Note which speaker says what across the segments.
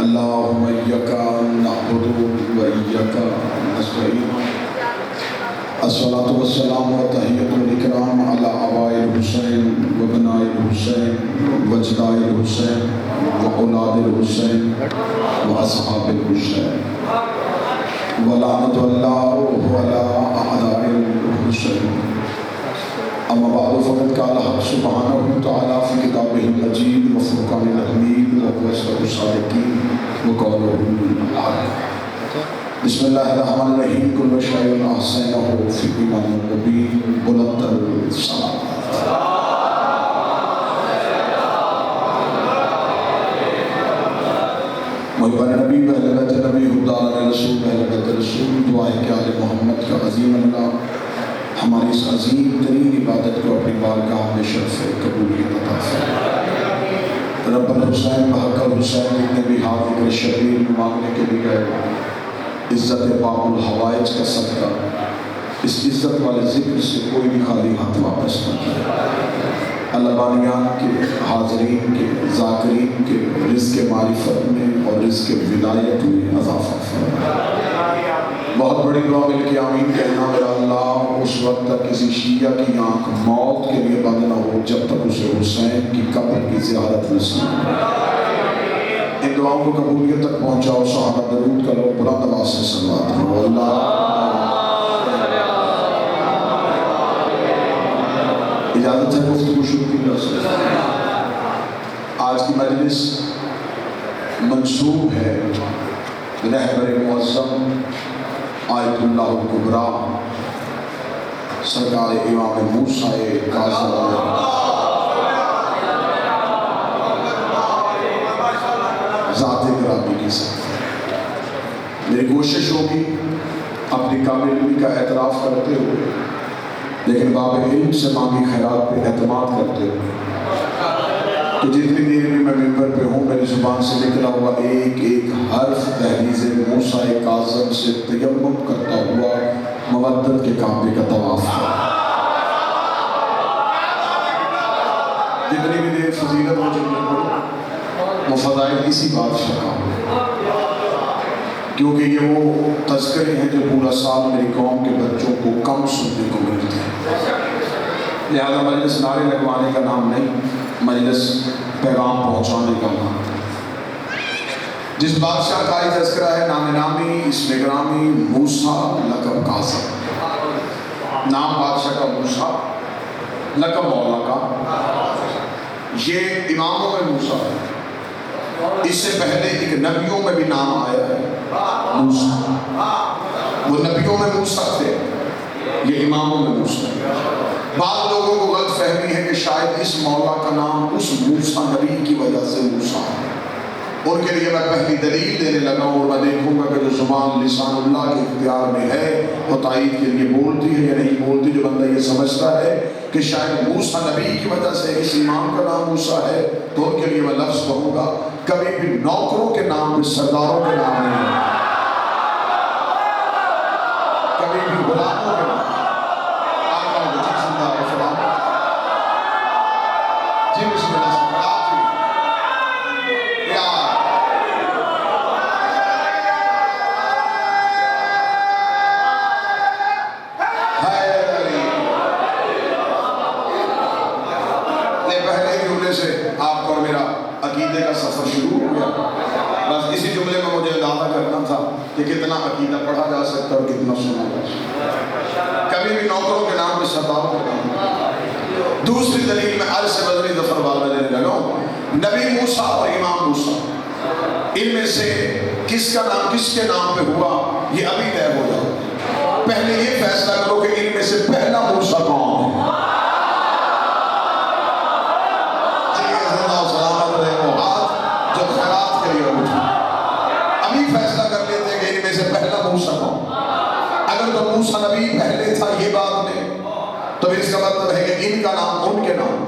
Speaker 1: اللهم إياك نعبد وإياك نستعين الصلاة والسلام والتحية والإكرام على آباء الحسين وابناء الحسين وأجداد الحسين وأولاد الحسين وأصحاب الحسين ولعنة الله على أعداء الحسين. أما بعد فقد قال حق سبحانه وتعالى في كتابه المجيد وفرقانه الحميد وهو أصدق الصادقين وقوله الحق. بسم الله الرحمن الرحيم. كل شيء أحسنه في إمام مبين بلند الصلاة. محبان نبی اہل بیت نبی حدار رسول اہل بیت رسول دعا ہے کہ آل محمد کا عظیم اللہ ہماری اس عظیم ترین عبادت کو اپنی بارگاہ میں شرف قبولیت عطا فرمائے. رب الحسین بحق الحسین اتنے بھی حاضر شبیر مانگنے کے لیے عزت باب الحوائج کا صدقہ اس عزت والے ذکر سے کوئی بھی خالی ہاتھ واپس نہ کیا. اللہ بانیان کے حاضرین کے ذاکرین کے رزق معرفت میں اور رزق ولایت میں اضافہ فرمائے. بہت بڑی دعا مل کے آمین کہنا. میرا اللہ اس وقت تک کسی شیعہ کی آنکھ موت کے لیے بند نہ ہو جب تک اسے حسین کی قبر کی زیارت نصیب ہو. ان دعاؤں کو قبولیت تک پہنچاؤ. صحابہ درود کرو. بلند آواز سے صلوات کرو. اللہ اجازت ہے گفتگو شروع کی جا سکتا ہے. آج کی مجلس منسوب ہے رہبر معظم آیت اللہ الکبریٰ سرکار امام موسیٰ کاظم ذات گرامی کی ساتھ. میری کوشش ہوگی اپنی کامل علمی کا اعتراف کرتے ہوئے لیکن باب علم سے مانگی خیرات پہ اعتماد کرتے ہوئے کہ جتنی دیر بھی میں ممبر پہ ہوں میری زبان سے نکلا ہوا ایک ایک حرف دہلیز موسیٰ کاظم سے تیمم کرتا ہوا مودت کے کعبے کا طواف ہے. جتنی بھی دیر فضیلت ہو چکے ہو وہ فضائل اسی بادشاہ کا ہو کیونکہ یہ وہ تذکرے ہیں جو پورا سال میری قوم کے بچوں کو کم سننے کو ملتے ہیں. لہذا مجلس نعرے لگوانے کا نام نہیں مجلس پیغام پہنچانے کا نام. جس بادشاہ کا یہ تذکرہ ہے نام نامی اسم گرامی موسیٰ لقب کاظم. نام بادشاہ کا موسیٰ لقب مولا کا. یہ اماموں میں موسیٰ ہے. اس سے پہلے ایک نبیوں میں بھی نام آیا ہے موسیٰ. وہ نبیوں میں موسیٰ تھے یہ اماموں میں موسیٰ. بعض لوگوں کو غلط فہمی ہے کہ شاید اس مولا کا نام اس موسیٰ نبی کی وجہ سے موسیٰ ہے. ان کے لیے میں پہلی دلیل دینے لگا ہوں اور میں دیکھوں گا کہ جو زبان لسان اللہ کے اختیار میں ہے وہ تائید کے لیے بولتی ہے یا نہیں بولتی. جو بندہ یہ سمجھتا ہے کہ شاید موسیٰ نبی کی وجہ سے اس امام کا نام موسیٰ ہے تو ان کے لیے میں لفظ کہوں گا کبھی بھی نوکروں کے نام پہ سرداروں کے نام نہیں ہے. کبھی بھی غلاموں کے نام. جی بسم اللہ سے آپ کو میرا عقیدے کا سفر شروع ہو گیا. بس اسی جملے میں مجھے اندازہ کرنا تھا کہ کتنا عقیدہ پڑھا جا سکتا اور کتنا سنا جا سکتا. کبھی بھی نوکروں کے نام پہ سرداروں کے نام. دوسری دلیل میں عرض سے بدری ظفر والا دینے لگا ہوں. نبی موسیٰ اور امام موسیٰ ان میں سے کس کا نام کس کے نام پہ ہوا یہ ابھی طے ہو جائے. پہلے یہ فیصلہ کرو کہ ان میں سے پہلا موسیٰ کون ہے. جو خیرات کے لیے اٹھا ابھی فیصلہ کر لیتے ہیں کہ ان میں سے پہلا موسیٰ کون. اگر تو موسیٰ نبی پہلے تھا یہ بات میں تو پھر اس کا مطلب ہے کہ ان کا نام ان کے نام.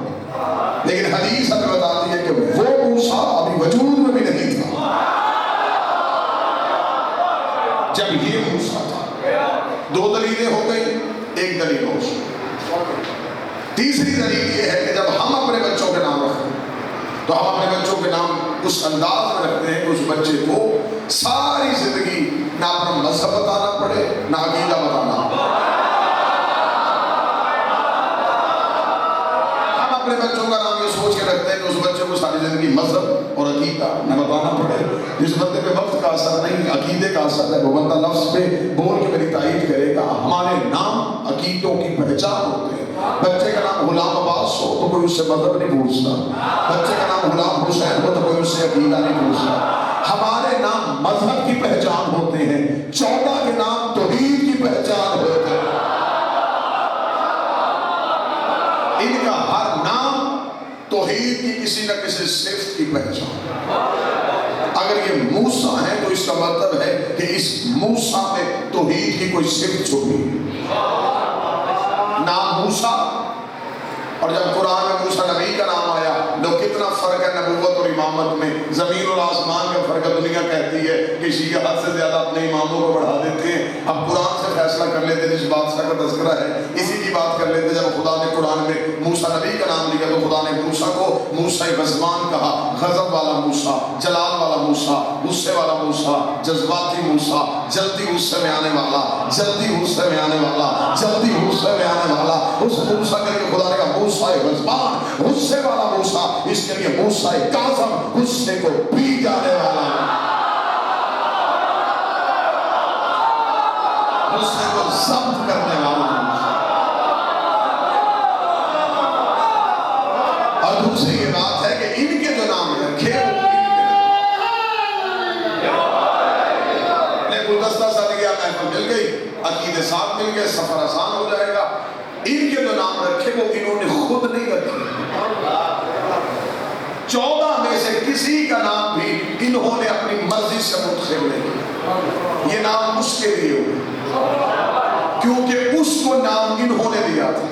Speaker 1: لیکن حدیث ہمیں بتاتی ہے کہ وہ موسیٰ ابھی وجود میں بھی نہیں تھا جب یہ موسیٰ تھا. دو دلیلیں ہو گئی. ایک دلیل ہو. تیسری دلیل یہ ہے کہ جب ہم اپنے بچوں کے نام رکھتے تو ہم اپنے بچوں کے نام اس انداز میں رکھتے ہیں کہ اس بچے کو ساری زندگی نہ اپنا مذہب بتانا پڑے نہ عقیدہ بتانا پڑے۔ ہم اپنے بچوں کا نام یہ سوچ کے رکھتے ہیں کہ اس بچے کو ساری زندگی مذہب اور عقیدہ نہ بتانا پڑے۔ جس بندے پہ وقت کا اثر نہیں عقیدے کا اثر ہے وہ بندہ لفظ پہ بول کے میری تائید کرے گا۔ ہمارے نام عقیدوں کی پہچان ہوتے ہیں۔ بچے کا نام غلام عباس ہو تو کوئی اس سے مذہب نہیں پوچھتا، بچے کا نام غلام حسین ہو تو کوئی اس سے عقیدہ نہیں پوچھتا۔ ہمارے نام مذہب کی پہچان ہوتے ہیں، 14 کے نام توحید کی پہچان ہوتے ہیں۔ ان کا ہر نام توحید کی کسی نہ کسی صفت کی پہچان۔ اگر یہ موسیٰ ہے تو اس کا مطلب ہے کہ اس موسیٰ میں توحید کی کوئی صفت چھپی ہے۔ نام موسیٰ، اور جب قرآن میں موسیٰ نبی کا نام آیا تو کتنا فرق ہے نبوت اور امامت میں، زمین اور آسمان کا فرق ہے۔ دنیا کہتی ہے کہ شیعہ حد سے زیادہ اپنے اماموں کو بڑھا دیتے ہیں، اب قرآن سے فیصلہ کر لیتے جس بادشاہ کا تذکرہ ہے اسی کی بات کر لیتے۔ جب خدا نے قرآن میں موسیٰ نبی کا نام لیا تو خدا نے موسیٰ کو موسیٰ غضبان کہا، غضب والا موسیٰ، جلال والا موسیٰ، غصے والا موسیٰ، جذباتی موسیٰ، جلدی غصے میں آنے والا، جلدی غصے میں آنے والا، جلدی غصے میں آنے والا۔ اس موسیٰ کے لیے خدا نے کہا موسیٰ غضبان، غصے والا موسیٰ، اس کے لیے موسیٰ کاظم، غصے کو پی جانے والا، غصے کو ضبط کرنے والا۔ اور دوسری یہ بات ہے کہ ان کے جو نام رکھے گلدستہ سا گیا، محفل مل گئی، عقیدے ساتھ مل گئے، سفر آسان ہو جائے گا۔ ان کے جو نام رکھے وہ انہوں نے خود نہیں رکھے، 14 میں سے کسی کا نام بھی انہوں نے اپنی مرضی سے منتخب نہیں۔ یہ نام اس کے لیے ہوئے کیونکہ اس کو نام انہوں نے دیا تھا۔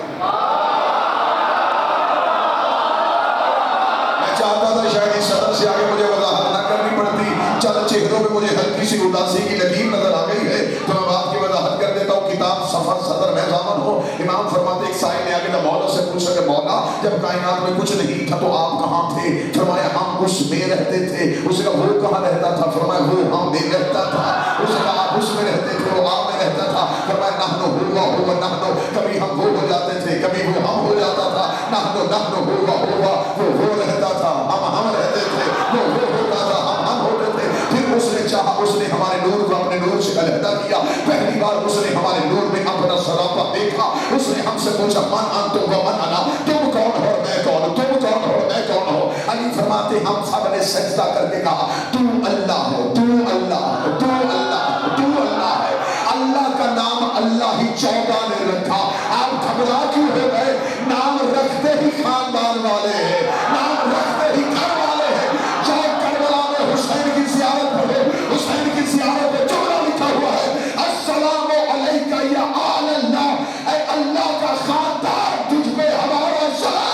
Speaker 1: میں چاہتا تھا شاید اس صدر سے آگے مجھے وضاحت نہ کرنی پڑتی، چند چہروں پہ مجھے ہلکی سی اداسی کی لکیر نظر آ گئی ہے تو میں بات کی وضاحت کر دیتا ہوں۔ کتاب سفر صدر میں ضامن ہو، امام فرماتے ایک سائل نے آگے نہ مولا سے پوچھا کہ مولا جب کائنات میں کچھ نہیں تھا تو آپ کہاں تھے؟ فرمایا ہم اس میں رہتے تھے۔ اس نے وہ کہاں رہتا تھا؟ فرمایا وہ ہم میں رہتا تھا۔ اس نے کہا آپ اس میں رہتے تھے وہ آپ میں رہتا تھا۔ فرمایا نحنو ہوا نحنو، کبھی ہم وہ ہو جاتے تھے کبھی وہ ہم ہو جاتا تھا۔ نحنو ہوا وہ رہتا تھا ہم رہتے تھے، وہ ہوتا تھا ہم ہوتے تھے۔ پھر اس نے چاہا، اس نے ہمارے نور کو اپنے نور سے علیحدہ کیا۔ پہلی بار اس نے ہمارے نور میں اپنا سراپا دیکھا۔ اس نے ہم سے پوچھا من انتم و من انا، تم کون ہو میں کون ہوں، تم کون ہو میں کون ہوں۔ علی فرماتے ہم سب نے سجدہ کر کے کہا تو اللہ ہے، تو اللہ ہے، تو اللہ ہے، تو اللہ ہے۔ اللہ کا نام اللہ ہی 14 نے رکھا۔ آپ گھبرا کیوں ہو گئے؟ نام رکھتے ہی خاندان والے ہیں، نام رکھتے ہی گھر والے ہیں۔ جاؤ کربلا میں حسین کی زیارت پڑھو، حسین کی زیارت میں جملہ لکھا ہوا ہے السلام علیکہ یا آل اللہ، اے اللہ کا خاندان تجھ پہ ہمارا سلام۔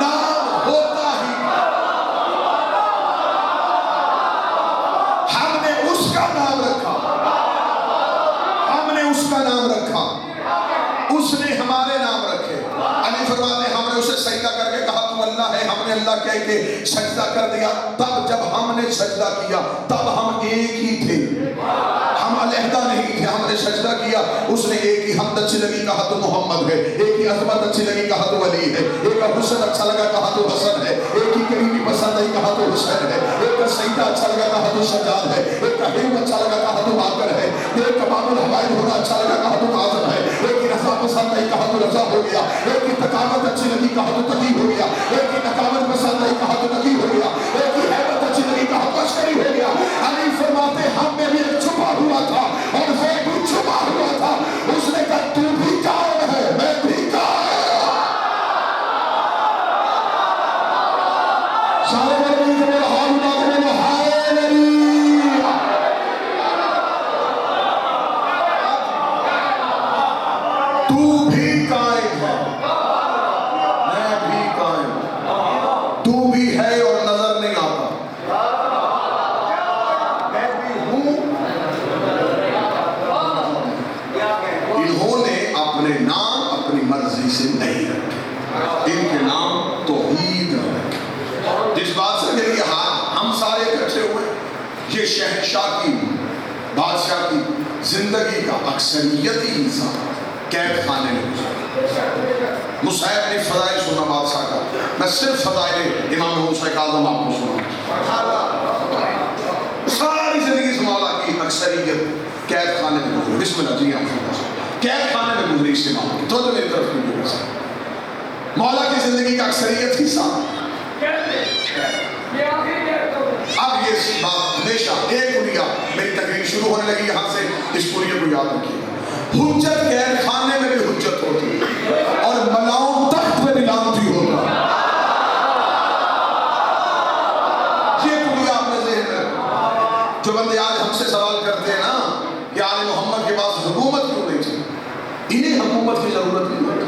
Speaker 1: نام ہوتا ہی ہم نے اس کا نام رکھا، ہم نے اس کا نام رکھا، اس نے ہمارے نام رکھے۔ علی فرماتے ہم نے اسے سجدہ کر کے کہا تو اللہ ہے، ہم نے اللہ کہہ کے سجدہ کر دیا۔ تب جب ہم نے سجدہ کیا تب ہم ایک ہی تھے، ہم علیحدہ نہیں تھے۔ ہم نے سجدہ کیا، اس نے ایک ہی حمد اچھی لگی کہا تو محمد ہے، ایک ہی عظمت اچھی لگی کہا تو علی ہے، ایک کا حسن اچھا لگا کہا تو حسن ہے، ایک ہی کریمی پسند آئی کہا تو حسین ہے، ایک کا سجدہ اچھا لگا کہا تو سجاد ہے، ایک کا حلم اچھا لگا کہا تو باقر ہے، ایک کا باب الحوائد ہونا اچھا لگا کہا تو کاظم ہے، ایک کی رضا پسند آئی کہا تو رضا ہو گیا، ایک کی تقامت اچھی لگی کہا تو تقی ہو گیا، ایک کی نقامت پسند آئی کہا تو نقی ہو گیا، ایک کی حیبت اچھی لگی کہا تو عسکری ہو گیا۔ علی فرماتے ہم میں بھی ایک چھپا ہوا تھا اور وہ بھی چھپا ہوا تھا۔ اس نے کہا تو بھی کون ہے؟ میں بھی کون ہے؟ سارے بڑے کے بولو ہاں اٹھا کے بولو ہائے نبی، تو بھی قائم ہے۔ یہ شہنشاہ کی بادشاہ کی زندگی کا اکثریتی حصہ قید خانے میں گزرا۔ مصعب نے فضائل سنا بادشاہ کا، میں صرف فضائل امام موسیٰ کاظم آپ کو سنا۔ ساری زندگی سے مولا کی اکثریت قید خانے میں گزری۔ بسم اللہ جی آپ قید خانے میں گزری اس امام کی، تو میری طرف کی مولا کی زندگی کا اکثریت حصہ۔ اب یہ بات ہمیشہ ایک کلیہ، میری تقریر شروع ہونے لگی یہاں سے، اس کلیہ کو یاد رکھیے۔ حجت قید خانے میں بھی حجت ہوتی ہے اور ملاؤں تخت پہ بھی لانتی ہوتا ہے۔ یہ کلیہ آپ نے ذہن میں رکھا۔ جو بندے آج ہم سے سوال کرتے ہیں نا کہ آل محمد کے پاس حکومت کیوں نہیں تھی، انہیں حکومت کی ضرورت نہیں ہوتی،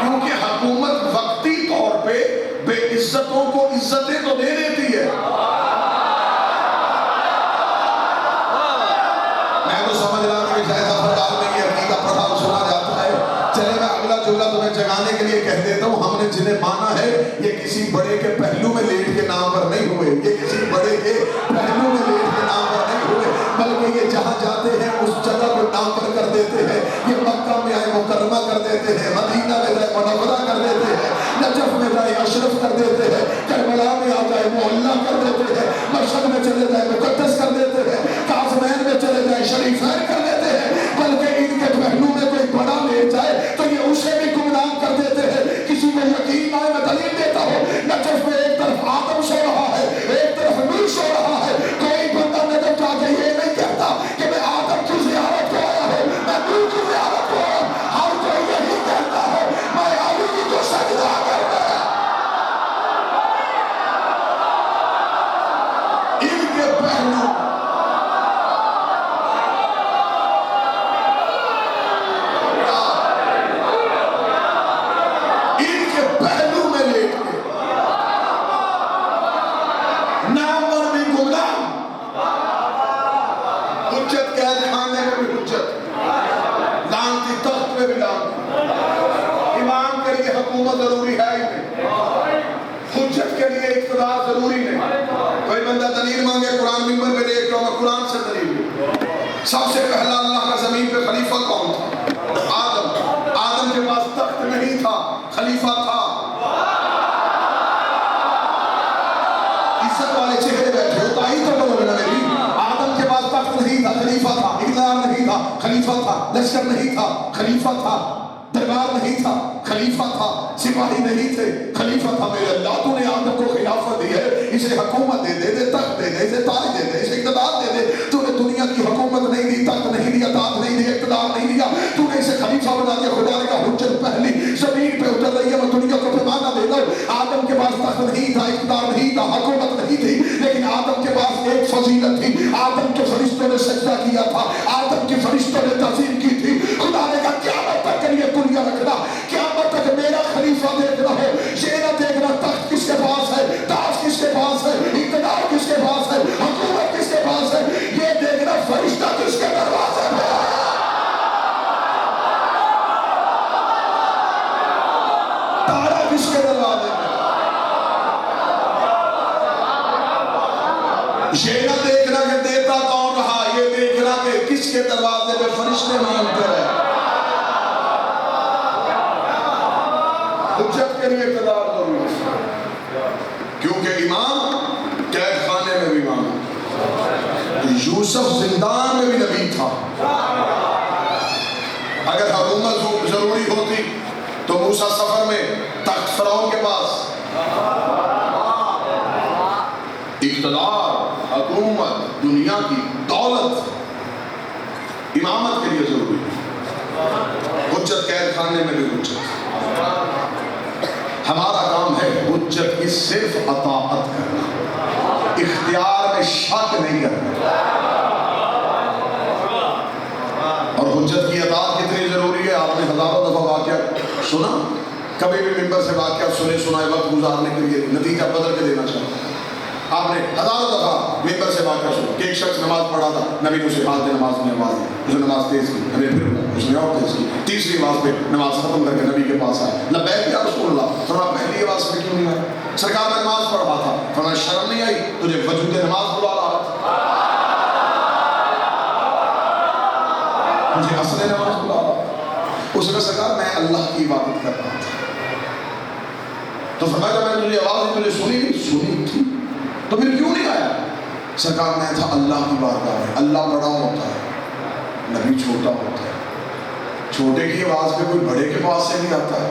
Speaker 1: کیونکہ حکومت وقتی طور پہ بے عزتوں کو عزتیں تو دے دیتی ہے۔ میں تو سمجھ رہا ہوں کہ جائزہ پرکار میں یہ حقیقت پڑھا سنا جاتا ہے۔ چلے میں اگلا جملہ تمہیں جگانے کے لیے کہہ دیتا ہوں، ہم نے جنہیں مانا ہے یہ کسی بڑے کے پہلو میں لیٹ کے نام پر نہیں ہوئے، یہ کسی بڑے کے پہلو میں لیٹ کے نام پر نہیں ہوئے، بلکہ یہ جہاں جاتے ہیں اس جگہ کو نام پر کر دیتے ہیں۔ یہ مکہ میں آئے مکرمہ کر دیتے ہیں، مدینہ میں جائے منورہ کر دیتے ہیں، نجف میں جائے اشرف کر دیتے ہیں، کربلا میں آ جائے محلہ کر دیتے ہیں، مشہد میں چلے جائے مقدس کر دیتے ہیں، کاظمین میں چلے جائے شریفین کر دیتے ہیں، بلکہ ان کے پہلو میں کوئی بڑا لے جائے تو یہ اسے بھی گمنام کر دیتے ہیں۔ کسی کو یقین آئے میں دلیل دیتا ہوں، نجف میں ایک طرف آدم سو رہا ہے، ایک طرف نور سو رہا ہے، کوئی بندہ نجف جا کے یہ نہیں کہتا کہ میں آدم کی زیارت کو آیا ہوں، میں نور کی زیارت کو آیا ہوں، ہر کوئی یہی کہتا ہے میں علی کو سجدہ کرنا ہے۔ ان کے پہلو ضروری ہے ہی نہیں، حجت کے لیے اقتدار ضروری نہیں۔ کوئی بندہ دلیل مانگے قرآن ممبر پہ دیکھ لو، میں قرآن سے دلیل دوں۔ سب سے پہلا اللہ کا زمین پہ خلیفہ کون تھا؟ آدم۔ آدم کے پاس تخت نہیں تھا، خلیفہ تھا۔ عزت والے چہرے بیٹھے ہو تائی تو بولو نا میری۔ آدم کے پاس تخت نہیں تھا، خلیفہ تھا، اقتدار نہیں تھا، خلیفہ تھا، لشکر نہیں تھا، خلیفہ تھا، دربار نہیں تھا، خلیفہ تھا، سپاہی نہیں تھے، خلیفہ تھا۔ میرے اللہ تو نے آدم کو خلافت دی ہے، اسے حکومت دے دے، تخت دے دے، اسے تاج دے دے، اسے اقتدار دے دے۔ تو نے دنیا کی حکومت نہیں دی، تخت نہیں دیا، تاج نہیں دیا، اقتدار نہیں دیا، تو نے اسے خلیفہ بنا دیا۔ خدا نے کہا حجت پہلی زمین پہ اتر رہی ہے، میں دنیا کو پیمانہ دے دوں۔ آدم کے پاس تخت نہیں تھا، اقتدار نہیں تھا، حکومت نہیں تھی، لیکن آدم کے پاس ایک فضیلت تھی۔ آدم کے فرشتوں نے سجدہ کیا تھا، آدم کے فرشتوں نے تعظیم کی تھی۔ خدا نے کہا قیامت تک کے لیے دنیا رکھنا، قیامت تک میرا خلیفہ دیکھنا ہو، یہ نہ دیکھنا تخت کس کے پاس ہے، تاج کس کے پاس ہے، اقتدار کس کے پاس ہے، حکومت کس کے پاس ہے، یہ دیکھنا فرشتہ کس کے دروازے پہ ہے۔ تارا کس کے دروازے پہ ہے۔ یہ نہ دیکھنا کہ دیتا کون رہا، یہ دیکھنا کہ کس کے دروازے پہ فرشتے مانگتے ہیں۔ حجت کے لیے اقتدار ضروری ہے، کیونکہ امام قید خانے میں بھی امام، یوسف زندان میں بھی نبی تھا۔ اگر حکومت ضروری ہوتی تو موسیٰ سفر میں تخت فرعون کے پاس، اقتدار، حکومت، دنیا کی دولت امامت کے لیے ضروری ہے۔ حجت قید خانے میں بھی حجت۔ ہمارا کام ہے حجت کی صرف اطاعت کرنا، اختیار میں شک نہیں کرنا۔ اور حجت کی اطاعت کتنی ضروری ہے، آپ نے ہزاروں دفعہ واقعہ سنا، کبھی بھی ممبر سے واقعہ سنائے وقت گزارنے کے لیے نتیجہ بدل کے دینا چاہتا۔ آپ نے ہزاروں دفعہ ممبر سے واقعہ سنا کہ ایک شخص نماز پڑھا تھا، نبی نے اسے ہاتھ دے نماز میں آواز دی، اس نے نماز تیز کی، نبی پھر اس نے اور تیز کی، تیسری آواز پہ نماز ختم کر کے نبی کے پاس آئے، لبیک یا رسول اللہ، فرمایا پہلی آواز پہ کیوں نہیں آئے؟ سرکار میں نماز پڑھ رہا تھا، فرمایا شرم نہیں آئی تجھے وجود نماز بلا رہا تھا؟ بات کر رہا تھا. تو فرمایا میں نے تجھے آواز دی, تجھے سنی نہیں؟ سنی تھی. تو پھر کیوں نہیں آیا؟ سرکار میں تھا اللہ کی بارگاہ میں. اللہ بڑا ہوتا ہے, نبی چھوٹا ہوتا ہے. چھوٹے کی آواز پہ کوئی بڑے کے پاس سے نہیں آتا ہے.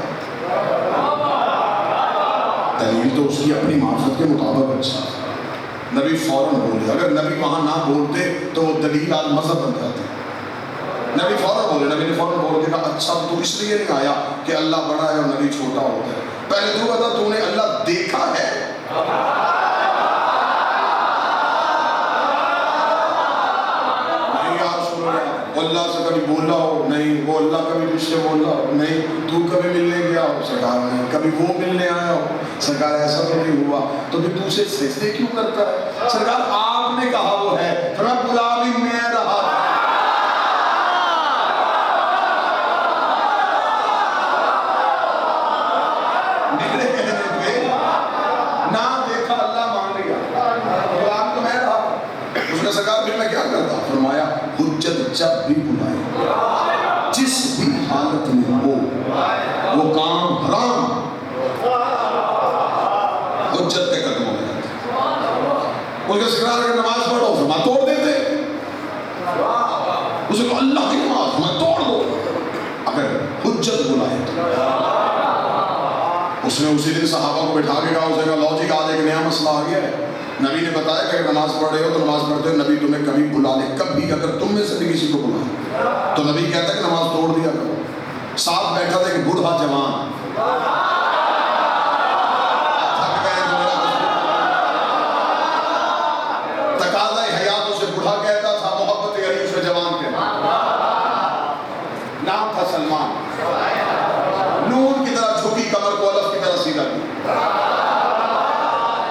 Speaker 1: دلیل تو اس کی اپنی معرفت کے مطابق اچھا. نبی فوراً بولے. اگر نبی وہاں نہ بولتے تو وہ دلیل آج مذہب بن جاتی. نبی فوراً بولے. نبی نے فوراً بول کے کہا اچھا تو اس لیے نہیں آیا کہ اللہ بڑا ہے اور نبی چھوٹا ہوتا ہے. پہلے تو بتا, تو نے اللہ دیکھا ہے؟ نہیں یا رسول اللہ, اللہ سے کبھی بولا ہو؟ نہیں. وہ اللہ کبھی مجھ سے بولا ہو؟ نہیں. تو کبھی ملنے گیا ہو؟ سرکار نہیں. کبھی وہ ملنے آیا ہو؟ سرکار ایسا تو نہیں ہوا. تو پھر تو اسے سجدے کیوں کرتا ہے؟ سرکار آپ نے کہا وہ ہے. فرمایا بلا بھی میں رہا تھا. نکلے کہنے پہ نہ دیکھا اللہ مان لیا. غلام تو میں رہا. اس نے سرکار پھر میں کیا کرتا؟ فرمایا حجت جب بھی بلائے, جس بھی حالت میں ہو, وہ کام حرام حجت کے قدموں میں جاتا. اس کے سرکار اگر نماز پڑھو فرمایا توڑ دیتے. اسے کہا اللہ کی نماز فرمایا توڑ دو اگر حجت بلائے تو. اس نے اسی دن صحابہ کو بٹھا کے کہا, اسے کہا لو جی آج ایک نیا مسئلہ آ گیا ہے. نبی نے بتایا کہ اگر نماز پڑھ رہے ہو تو نماز پڑھتے ہو نبی تمہیں کبھی بلا لے, کبھی اگر تم میں سے بھی کسی کو بلا تو نبی کہتا ہے کہ نماز توڑ دیا کرو. ساتھ بیٹھا تھا ایک بوڑھا جوان, تقاضا حیات اسے بوڑھا کہتا تھا, محبت علی اسے جوان کہتا. نام تھا سلمان. نور کی طرح جھکی کمر کو الف کی طرح سیدھا کی.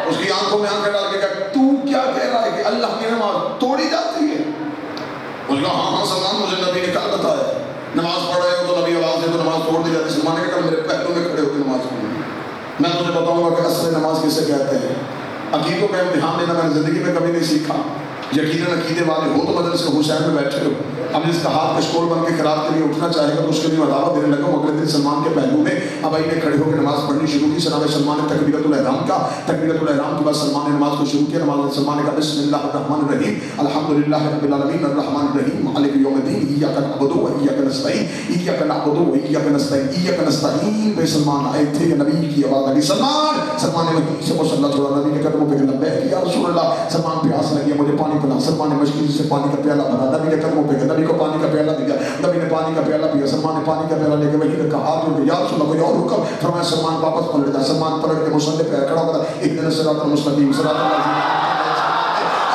Speaker 1: اس کی آنکھوں میں آنکھیں ڈال کے کہا تو کیا کہہ رہا ہے کہ اللہ کی نماز توڑی جاتی ہے؟ اس نے کہا ہاں سلمان, مجھے نبی نے کل بتایا. نماز پڑھ رہے ہو تو نبی آواز دے تو نماز توڑ دی جاتی. سلمان نے کہا میرے پہلوں میں کھڑے ہو کے نماز پڑھو. میں تجھے بتاؤں گا کہ اصل نماز کسے کہتے ہیں. عقیدوں کا امتحان لینا میں نے زندگی میں کبھی نہیں سیکھا. یقیناً عقیدے والے ہو تو مدرسے حسین میں بیٹھے ہو. اب جس کا ہاتھ کشکول بن کے خراب کے لیے اٹھنا چاہے گا تو اس کے لیے دعوت دینے لگا. اگلے دن سلمان کے پہلو میں ابائی نے کھڑے ہو کے نماز پڑھنی شروع کی. جناب سلمان نے تکبیرۃ الاحرام کا. تکبیرۃ الاحرام کے بعد سلمان نے نماز کو شروع کیا. نماز سلمان نے کہا بسم اللہ الرحمن الرحیم الحمدللہ رب العالمین الرحمن الرحیم مالک یوم الدین ایاک نعبد و ایاک نستعین ایاک نعبد و ایاک نستعین ایاک نستعین. بے سلمان آئے تھے کہ نبی کی آواز لگی سلمان. سلمان نے وہیں سے مصلی چھوڑا. نبی کے قدموں پہ لبیک یا رسول اللہ. سلمان پیاس لگی ہے, مجھے پانی پلا. سلمان نے مشکل سے پانی کا پیالہ بنا. نبی کے قدموں پہ نبی کو پانی کا پیالہ دیا. نبی نے پانی کا پیالہ پیا. سلمان نے پانی کا پیالہ لے کے وہیں رکھا. ہاتھ جوڑ کے یا رسول اللہ کوئی اور حکم. فرمایا سلمان واپس پلٹ جا. سلمان پلٹ کے مصلی پہ کھڑا ہوا. ایک دن صراط المستقیم صراط اللہ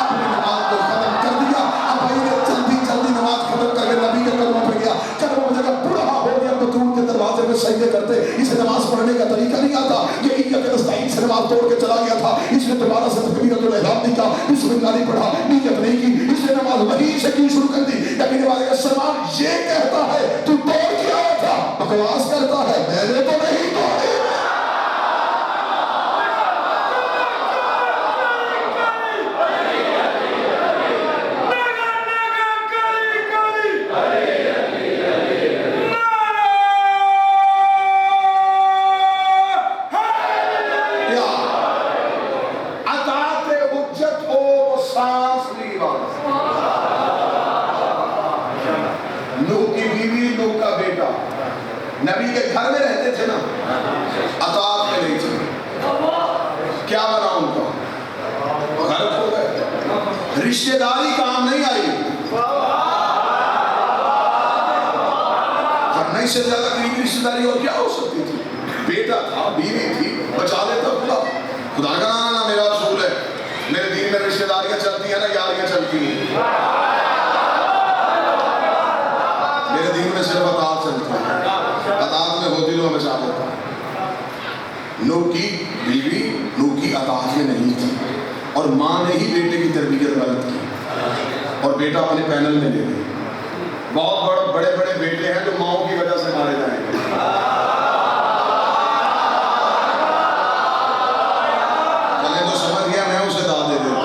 Speaker 1: اپنی نماز کو ختم کر دیا. اب بھائی نے جلدی جلدی نماز ختم کر کے نبی کے قدموں پہ گیا. قدموں پہ جگہ بوڑھا ہو گیا. بطول کے دروازے پہ سجدے کرتے. اسے نماز پڑھنے کا طریقہ نہیں آتا. یہ ایاک نستعین سے نماز توڑ کے چلا گیا تھا. اس نے دوبارہ سے تکبیرۃ الاحرام نہیں کہا, بسم اللہ نہیں پڑھا, نیت نہیں کی. اس نے نماز وہیں سے کی شروع کر دی. نبی نے بات کہا سلمان یہ کہتا ہے تو توڑ کے آیا تھا, بکواس کرتا ہے, میں نے تو نہیں توڑی. نبی کے گھر میں رہتے تھے نا, اطاعت میں نہیں تھے. کیا بنا ان کا؟ گھر کھو گئے. رشتہ داری کام نہیں آئی. ورنہ اس سے زیادہ قریبی رشتہ داری اور کیا ہو سکتی تھی؟ بیٹا تھا, بیوی تھی, بچا لیتا خدا. خدا کا نام نا میرا رسول ہے. میرے دین میں رشتہ داریاں چلتی ہیں نا یاریاں چلتی ہیں. میرے دین میں صرف اطاعت چلتی ہے. اطاعت میں ہوتی تو میں بچا لیتا. نوح کی بیوی نوح کی اطاعت میں نہیں تھی اور ماں نے ہی بیٹے کی تربیت غلط کی اور بیٹا اپنے پینل میں لے گئے. بہت بڑے بڑے بیٹے ہیں جو ماؤں کی وجہ سے مارے جائیں گے. پہلے تو سمجھ گیا میں اسے داد دے دیتا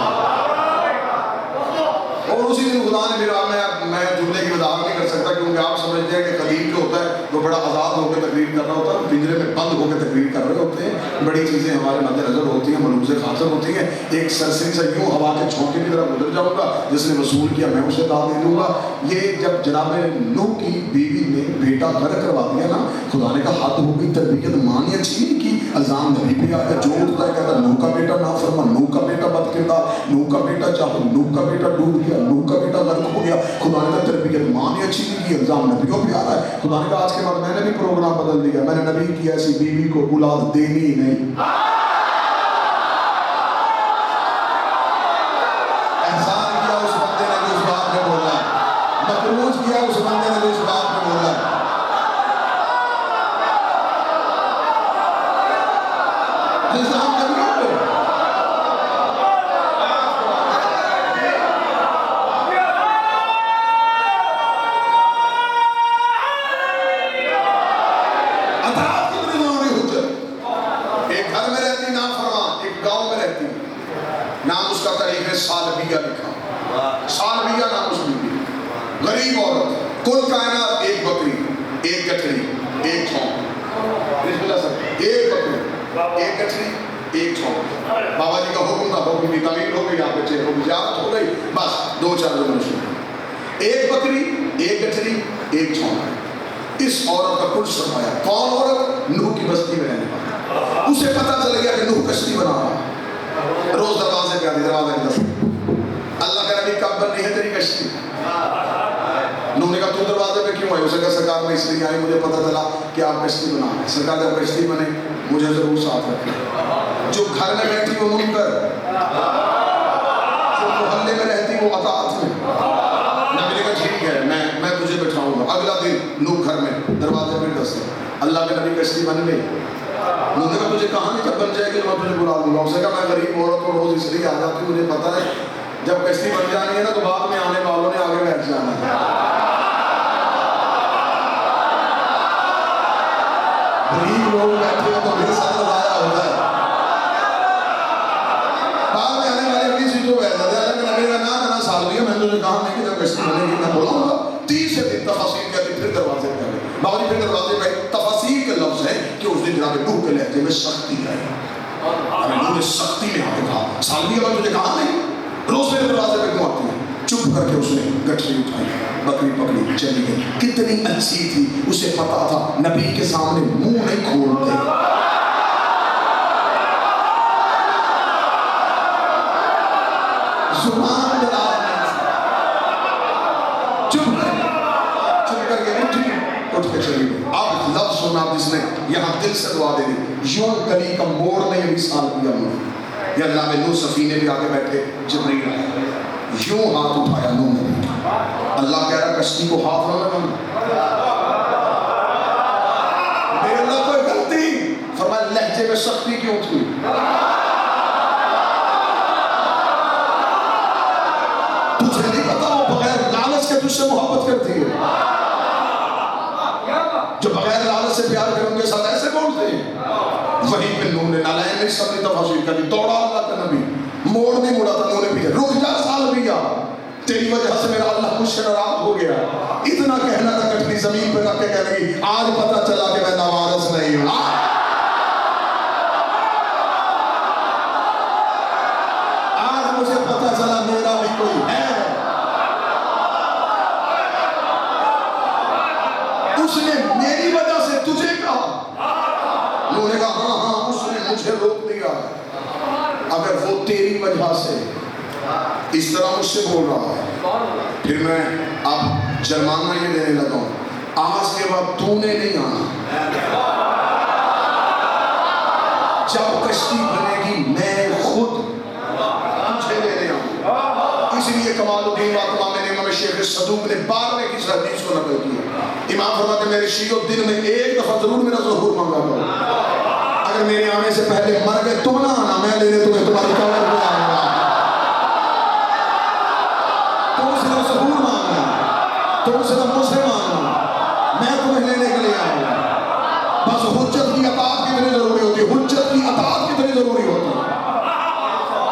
Speaker 1: اور اسی دن خدا نے میرا میں جملے کی وضاحت نہیں کر سکتا کیونکہ آپ سمجھتے ہیں کہ قدیم جو ہوتا ہے وہ بڑا آزاد ہو کے تقریر کر رہا ہوتا ہے. پنجرے میں بند ہو کے تقریر کر رہے ہوتے ہیں, بڑی چیزیں ہمارے مد نظر ہوتی ہیں, ملوث خاطر ہوتی ہیں. ایک سرسری سے یوں ہوا کے جھونکے کی طرف گزر جاؤں گا, جس نے وصول کیا میں اسے داد دے دوں گا. یہ جب جناب نوح کی بیوی نے بیٹا غرق کروا دیا نا, خدا نے کہا حد ہو گئی, تربیت مانی اچھی نہیں کی, الزام نبی پہ آ گیا. جو اٹھتا ہے کہتا نوح کا بیٹا نافرمان, نوح کا بیٹا بد کردار, نوح کا بیٹا چاہو, نوح کا بیٹا ڈوب گیا, نوح کا بیٹا غرق ہو گیا. خدا نے کہا تربیت مانی اچھی نہیں کی, الزام نبیوں پہ آ رہا ہے. خدا نے کہا آج کے بعد میں نے بھی پروگرام بدل دیا, میں نے نبی کی ایسی بیوی کو اولاد دینی ہی نہیں. احسان کیا اس بندے نے جو اس بات میں بولا, مقروض کیا اس بندے نے جو اس بات میں بولا. الزام نبیوں پہ. نام اس کا طریق ہے سالبیہ لکھا, سالبیہ نام اس بیوی, غریب عورت, کل کائنات ایک بکری, ایک گٹھڑی, ایک تھوم, ایک بکری, ایک گٹھڑی, ایک تھوم. بابا جی کا حکم تھا, حکم کی تعمیر ہو گئی, آپ بچے حکم زیادت ہو گئی, بس دو چار دن شروع. ایک بکری, ایک گٹھڑی, ایک تھوم. اس عورت کا کل سرمایہ, کون عورت؟ نوح کی بستی میں رہنے والی. اسے پتہ چل گیا کہ نوح کشتی بنا رہا ہے, روز دروازے پہ آتی, دروازہ کی طرف, اللہ کا نبی کب بن رہی ہے تیری کشتی؟ نوح نے کہا تو دروازے پہ کیوں آئی؟ اسے کہا سرکار میں اس لیے آئی, مجھے پتہ چلا کہ آپ کشتی بنا رہے ہیں. سرکار جب کشتی بنے مجھے ضرور ساتھ رکھیں. جو گھر میں بیٹھی وہ منکر, جو محلے میں رہتی وہ اطاعت میں. نبی نے کہا ٹھیک ہے میں تجھے بٹھاؤں گا. اگلا دن نوح گھر میں دروازے پہ دستک, اللہ کے نبی کشتی بن گئی. انہوں نے کہا تجھے کہاں نہیں کب بن جائے گی, میں تجھے بلا دوں گا. اسے کہا میں غریب عورت کو روز اس لیے آ جاتی ہوں, مجھے پتا ہے جب کشتی بن جانی ہے نا تو بعد میں آنے والوں نے آگے بیٹھ جانا ہے. غریب لوگ بیٹھے ہیں تو میرے ساتھ لگایا ہوتا ہے, بعد میں آنے والے اپنی سیٹوں بیٹھ جاتے ہیں. اللہ کے نبی کا نام سال دیا, میں نے تجھے کہا نہیں کہ جب کشتی بنے گی میں بلاؤں گا. 30 دن تفاصیل کہتی, پھر دروازے پہ آگے. بابا جی پھر دروازے پہ تفاصیل کے لفظ ہے کہ اس دن جناب نوح کے لہجے میں سختی آئی. نوح نے سختی میں آ کے کہا سالویہ میں تجھے کہا نہیں, روز میرے دروازے پہ کیوں آتی ہے؟ چپ کر کے اس نے گٹھڑی اٹھائی, بکری پکڑی, چلی گئی. کتنی اچھی تھی, اسے پتا تھا نبی کے سامنے منہ نہیں کھولتے. زبان دراز نہیں, چپ کر کے اٹھ کے چلی گئی. اب لفظ سنا جس نے یہاں دل سے دعا دے دی, یوں گلی کا موڑ نہیں ابھی سال کیا انہوں نے. یا جناب نوح سفینے پہ آ کے بیٹھے, جبریل آئے, یوں ہاتھ اٹھایا نوح نے. اللہ کہہ رہا کشتی کو ہاتھ نہ لگانا. میرے اللہ کوئی غلطی, فرمایا لہجے میں سختی کیوں تھی؟ تجھے نہیں پتا وہ بغیر لالچ کے تجھ سے محبت کرتی ہے. جو بغیر لالچ سے پیار کریں ان کے ساتھ ایسے بولتے ہیں. وہی پہ نوح نے نالائن نہیں سب نے تفاصیل کر دی, دوڑا اللہ کا نبی, موڑ نہیں مڑا تھا. نوح نے بھی رک جا سالویہ, تیری وجہ سے میرا اللہ مجھ سے ناراض ہو گیا. اتنا کہنا تھا کٹنی زمین پہ رکھ کے کہہ لگی آج پتہ چلا کہ میں نوارث نہیں ہوں. آج مجھے پتہ چلا میرا بھی کوئی ہے. اس نے میری وجہ سے تجھے کہا. انہوں نے کہا ہاں اس نے مجھے روک دیا. اگر وہ تیری وجہ سے اس طرح مجھ سے بول رہا ہے, پھر میں اب جرمانہ یہ دینے لگا ہوں, آج کے بعد تو نے نہیں آنا. جب کشتی بنے گی میں خود تجھے لینے آؤں. اس لیے کمال الدین واقعہ میں نے امام شیخ صدوق نے 12ویں کی حدیث کو نقل کیا. امام فرماتے میرے شیعوں دن میں ایک دفعہ ضرور میرا ظہور مانگا کرو. اگر میرے آنے سے پہلے مر گئے تم نہ آنا, میں لینے تمہیں تمہاری قبر پہ آؤں گا. تم صرف ظہور مانگنا, تم صرف مجھ سے مانگنا, میں تمہیں لینے کے لیے آؤں گا. بس حجت کی اطاعت کتنی ضروری ہوتی ہے, حجت کی اطاعت کتنی ضروری ہوتی ہے.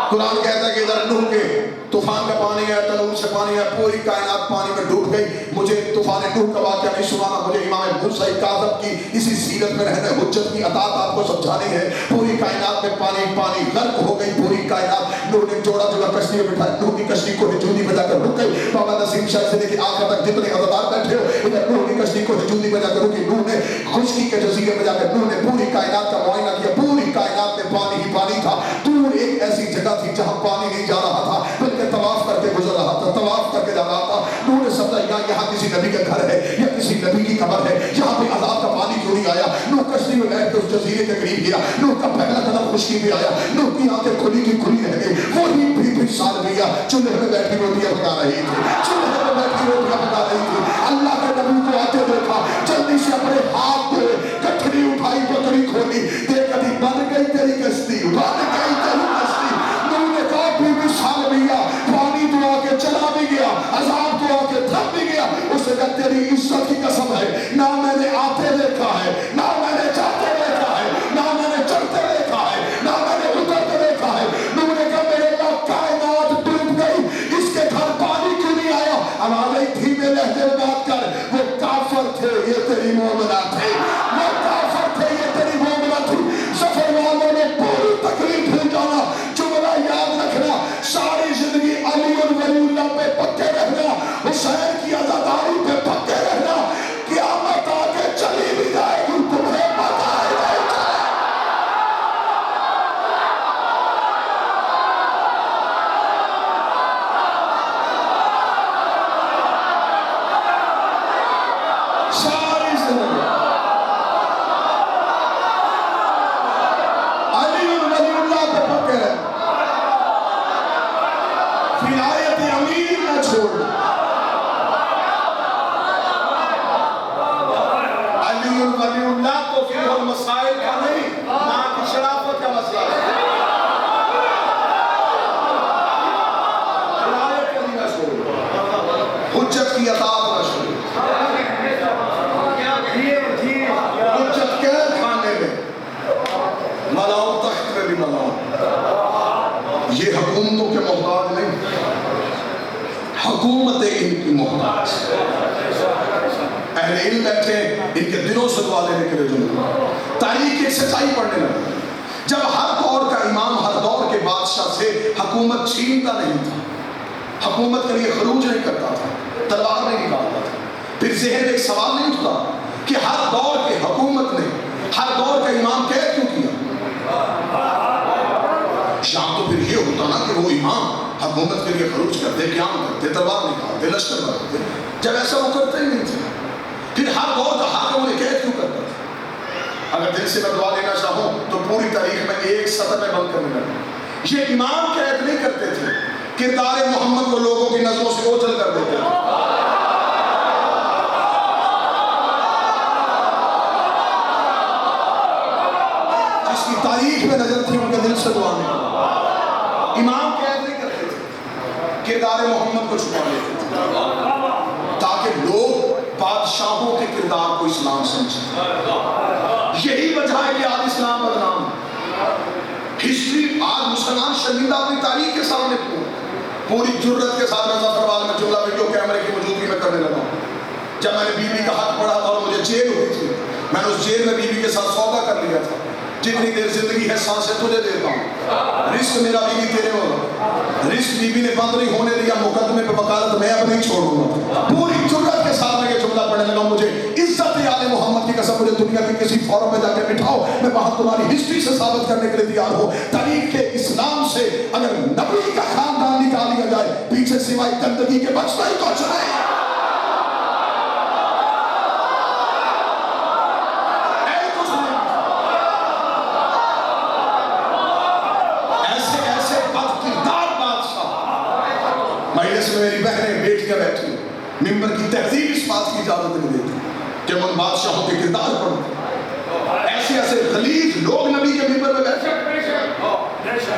Speaker 1: قرآن کہتا ہے کہ ادھر نوح کے طوفان کا پانی ہے، تنور سے پانی ہے، پوری کائنات پانی میں ڈوب گئی. مجھے طوفان نوح کا واقعہ نہیں سنانا، مجھے امام موسیٰ کاظم کی اسی سیرت میں رہنے حجت کی اطاعت آپ کو سمجھانی ہے. پوری کائنات میں پانی غرق ہو گئی پوری کائنات. نوح نے جوڑا کشتی میں بٹھایا، نوح کی کشتی کو ہجوندی بجا کر رک گئی. بابا نسیم شاہ سے لے کے آخر تک جتنے عزادار بیٹھے ہو، ادھر نوح کی کشتی کو ہجوندی بجا کر رکی. نوح نے خشکی کے جزیرے میں جا کر نوح نے پوری کائنات کا معائنہ کیا. پوری کائنات میں پانی ہی پانی تھا. دور ایک ایسی جگہ تھی جہاں پانی نہیں جا رہا تھا بلکہ طواف کر کے گزر رہا تھا، طواف کر کے جا رہا تھا. نوح نے سمجھا یہاں کسی نبی کا گھر ہے یا کسی نبی کی قبر ہے، یہاں پہ عذاب کا پانی کیوں نہیں آیا. نوح کشتی میں بیٹھ کے اس جزیرے کے قریب گیا. نوح کا پہلا قدم خشکی میں آیا. نوح کی آنکھیں کھلی کی کھلی رہ گئی. وہی بھی سال گیا چولہے میں بیٹھی روٹیاں پکا رہی تھی، چولہے میں بیٹھی روٹیاں پکا رہی تھی. اللہ کے نبی کو آتے دیکھا، جلدی سے اپنے ہاتھ دھوئے، گٹھڑی اٹھائی، بکری کھولی، دیکھ دی بن گئی تیری کشتی، بن گئی تیری کشتی. نوح نے کہا بی سال گیا، پانی تو آ کے چلا بھی گیا، عذاب تو آ کے تھم بھی گیا. اس نے کہا تیری عزت کی قسم ہے، نہ میں نے آتے دیکھا ہے، نہ میں نے جاتے دیکھا ہے، نہ میں نے چڑھتے دیکھا ہے، نہ میں نے اترتے دیکھا ہے. نوح نے کہا میرے اللہ کائنات ڈوب گئی، اس کے گھر پانی کیوں نہیں آیا؟ اب آ گئی دھیمے لہجے میں بات کر. وہ کافر تھے، یہ تیری مومنہ تھے. وہ کافر تھے، یہ تیری مومنہ تھی. سفر والوں نے پوری تکلیف بھول جانا. جملہ یاد رکھنا، ساری زندگی علی ولی اللہ پہ پکے رہنا، حسین کی عزاداری پہ پکے رہنا. قیامت آ کے چلی بھی جائے گی، تمہیں پتہ ہے نہیں چلے. ساری زندگی علی ولی اللہ پہ پکے رہنا، ولایت امیر نہ چھوڑنا. علی ولی اللہ تو فقہ المسائل کا نہیں، ماں کی شرافت کا مسئلہ ہے. ولایت علی نہ چھوڑنا، حجت کی اطاعت نہ چھوڑنا. حجت قید خانے میں، ملاؤں تخت میں بھی ملاؤں. یہ حکومتوں کے محتاج نہیں، حکومتیں ان کی محتاج. اہل علم بیٹھے ان کے دلوں سے دعا لینے کے لیے جملہ. تاریخ کی سچائی پڑھنے لگے. جب ہر دور کا امام ہر دور کے بادشاہ سے حکومت چھینتا نہیں تھا، حکومت کے لیے خروج نہیں کرتا تھا، تلوار نہیں نکالتا تھا. پھر ذہن ایک سوال نہیں اٹھتا کہ ہر دور کے حکومت نے ہر دور کا امام قید کیوں کیا؟ شام تو پھر یہ ہوتا نا کہ وہ امام حکومت کے لیے خروج کرتے، قیام کرتے، تلوار نکالتے، لشکر بناتے. جب ایسا وہ کرتے ہی نہیں تھے، پھر ہر دور کا حاکم انہیں قید کیوں کرتا تھا؟ اگر دل سے میں دعا لینا چاہوں تو پوری تاریخ میں ایک سطر میں بند کرنے لگا. یہ امام قید نہیں کرتے تھے، کردار محمد کو لوگوں کی نظروں سے اوجھل کر دیتے تھے. جس کی تاریخ میں نظر تھی ان کے دل سے دعا نہیں. امام قید نہیں کرتے تھے، کردار محمد کو چھپا لیتے تھے تاکہ لوگ بادشاہوں کے کردار کو اسلام سمجھیں. یہی وجہ ہے کہ آج اسلام بدنام. ہسٹری آج مسلمان شرمندہ اپنی تاریخ کے سامنے پوری جرت کے ساتھ. میں ظفر آباد میں جملہ ویڈیو کیمرے کی موجودگی میں کرنے لگا ہوں. جب میں نے بی بی کا حق پڑھا تھا اور مجھے جیل ہوئی تھی، میں نے اس جیل میں بی بی کے ساتھ سودا کر لیا تھا. جتنی دیر زندگی ہے سانسیں تجھے دیتا ہوں، رزق میرا بیوی تیرے ہوگا. رزق بیوی نے بند نہیں ہونے دیا، مقدمے پہ وکالت میں اب نہیں چھوڑوں گا. پوری جرت کے ساتھ میں یہ جملہ پڑھنے لگا. مجھے عزت آل محمد کی قسم، مجھے دنیا کی کسی فورم میں جا کے بٹھاؤ، میں وہاں تمہاری ہسٹری سے ثابت کرنے کے لیے تیار ہوں. تاریخ کے اسلام سے اگر نبی کا خاندان نکال دیا جائے، پیچھے سوائے گندگی کے بچتا ہی کچھ نہیں. مجلس میں میری بہنیں بیٹیاں بیٹھی ہیں، ممبر کی تہذیب اس بات کی اجازت نہیں دیتی کہ ہم ان بادشاہوں کے کردار پڑھیں. ایسے ایسے غلیظ لوگ نبی کے ممبر میں بیٹھے،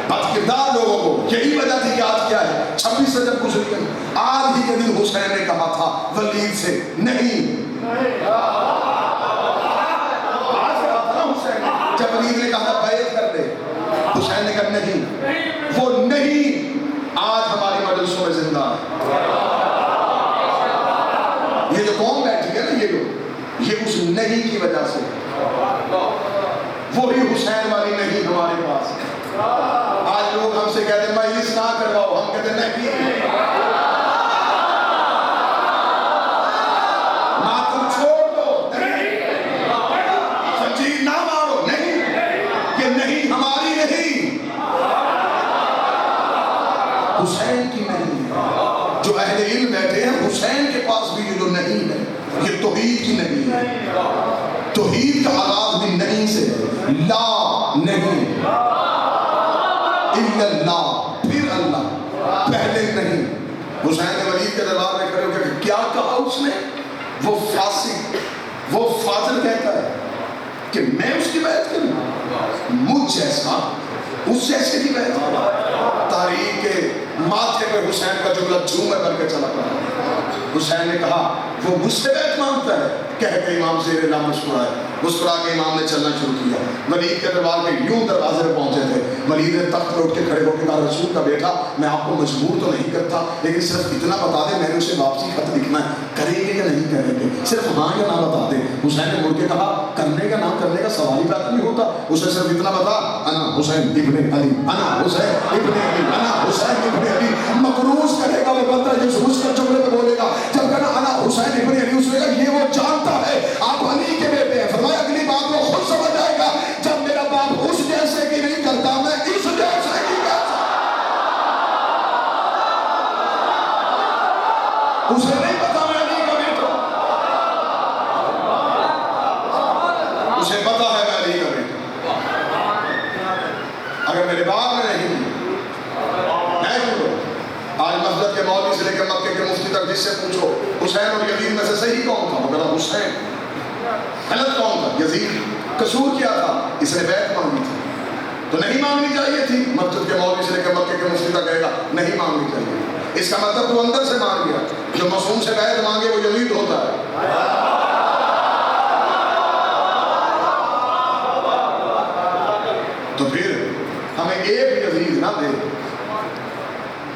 Speaker 1: بد کردار لوگوں کو. یہی وجہ تھی کہ آج کیا ہے، 26 رجب گزری ہے، آج ہی کے دن حسین نے کہا تھا ولید سے نہیں. جب ولید نے کہا بیعت کر دے، حسین نے کہا نہیں. وہ نہیں آج ہماری مجلسوں میں زندہ ہے. یہ جو قوم بیٹھی ہے نا، یہ لوگ، یہ اس نہیں کی وجہ سے، وہی حسین والی نہیں ہمارے پاس ہے. آج لوگ ہم سے کہتے ہیں مجلس نہ کرواؤ، ہم کہتے ہیں نہیں، ماتم چھوڑ دو، نہیں، سنجید نہ مارو، نہیں، یہ نہیں ہماری نہیں، حسین کی نہیں ہے. جو اہل علم بیٹھے ہیں حسین کے پاس بھی یہ جو نہیں ہے، یہ توحید کی نہیں ہے. توحید کا آغاز بھی نہیں سے ہے. لا نہیں، الا اللہ، پھر اللہ، پہلے نہیں. حسین نے ولید کے دربار میں کھڑے ہو کے کیا کہا اس نے؟ وہ فاسق، وہ فاضل کہتا ہے کہ میں اس کی بیعت کروں، مجھ جیسا اس جیسے کی بیعت کروں. تاریخ کے ماتھے پہ حسین کا جملہ جھومے بن کے چلا پڑا. حسین نے کہا وہ مجھ سے بیعت مانگتا ہے، کہہ کے امام زیر اللہ مسکرائے. مسکرا کے امام نے چلنا شروع کیا. ولید کے دربار میں یوں دروازے پہ پہنچے تھے. ولید نے تخت پہ اٹھ کے کھڑے ہو کے کہا رسول کا بیٹا، میں آپ کو مجبور تو نہیں کرتا، لیکن صرف اتنا بتا دے میں نے اسے واپسی خط لکھنا ہے، کریں گے یا نہیں کریں گے، صرف ہاں یا نہ بتا دے. حسین نے مڑ کے کہا کرنے کا نہ کرنے کا سوال ہی پیدا نہیں ہوتا، اسے صرف اتنا بتا انا حسین ابن علی، انا حسین ابن علی، انا حسین ابن علی. مقروض کرے گا وہ بندہ جو سوچ کر جملے میں بولے گا. جب کہنا انا حسین ابن علی، اس نے کہا یہ وہ جانتا ہے آپ علی کے بیٹے ہیں. فرمایا اگلی بات وہ خود سمجھ جائے گا، جب میرا باپ اس جیسے کی نہیں کرتا میں اس جیسے کی کرتا. اسے نہیں پتا میں علی کا بیٹا، اسے پتا ہے میں علی کا بیٹا. اگر میرے باپ نے نہیں، میں کیوں؟ آج مسجد کے مولوی سے لے کر مکے کے مفتی تک جس سے پوچھو حسین اور یزید میں سے صحیح کون تھا، وہ کہتا حسین. غلط کون تھا؟ یزید. قصور کیا تھا؟ اس نے بیعت مانگی تھی تو نہیں مانگنی چاہیے تھی. مسجد کے مولوی سے لے کر مکے کے مفتی تک کہے گا نہیں مانگنی چاہیے. اس کا مطلب تو اندر سے مان گیا. جو معصوم سے بیعت مانگے وہ یزید ہوتا ہے. تو پھر ہمیں ایک یزید نہ دے.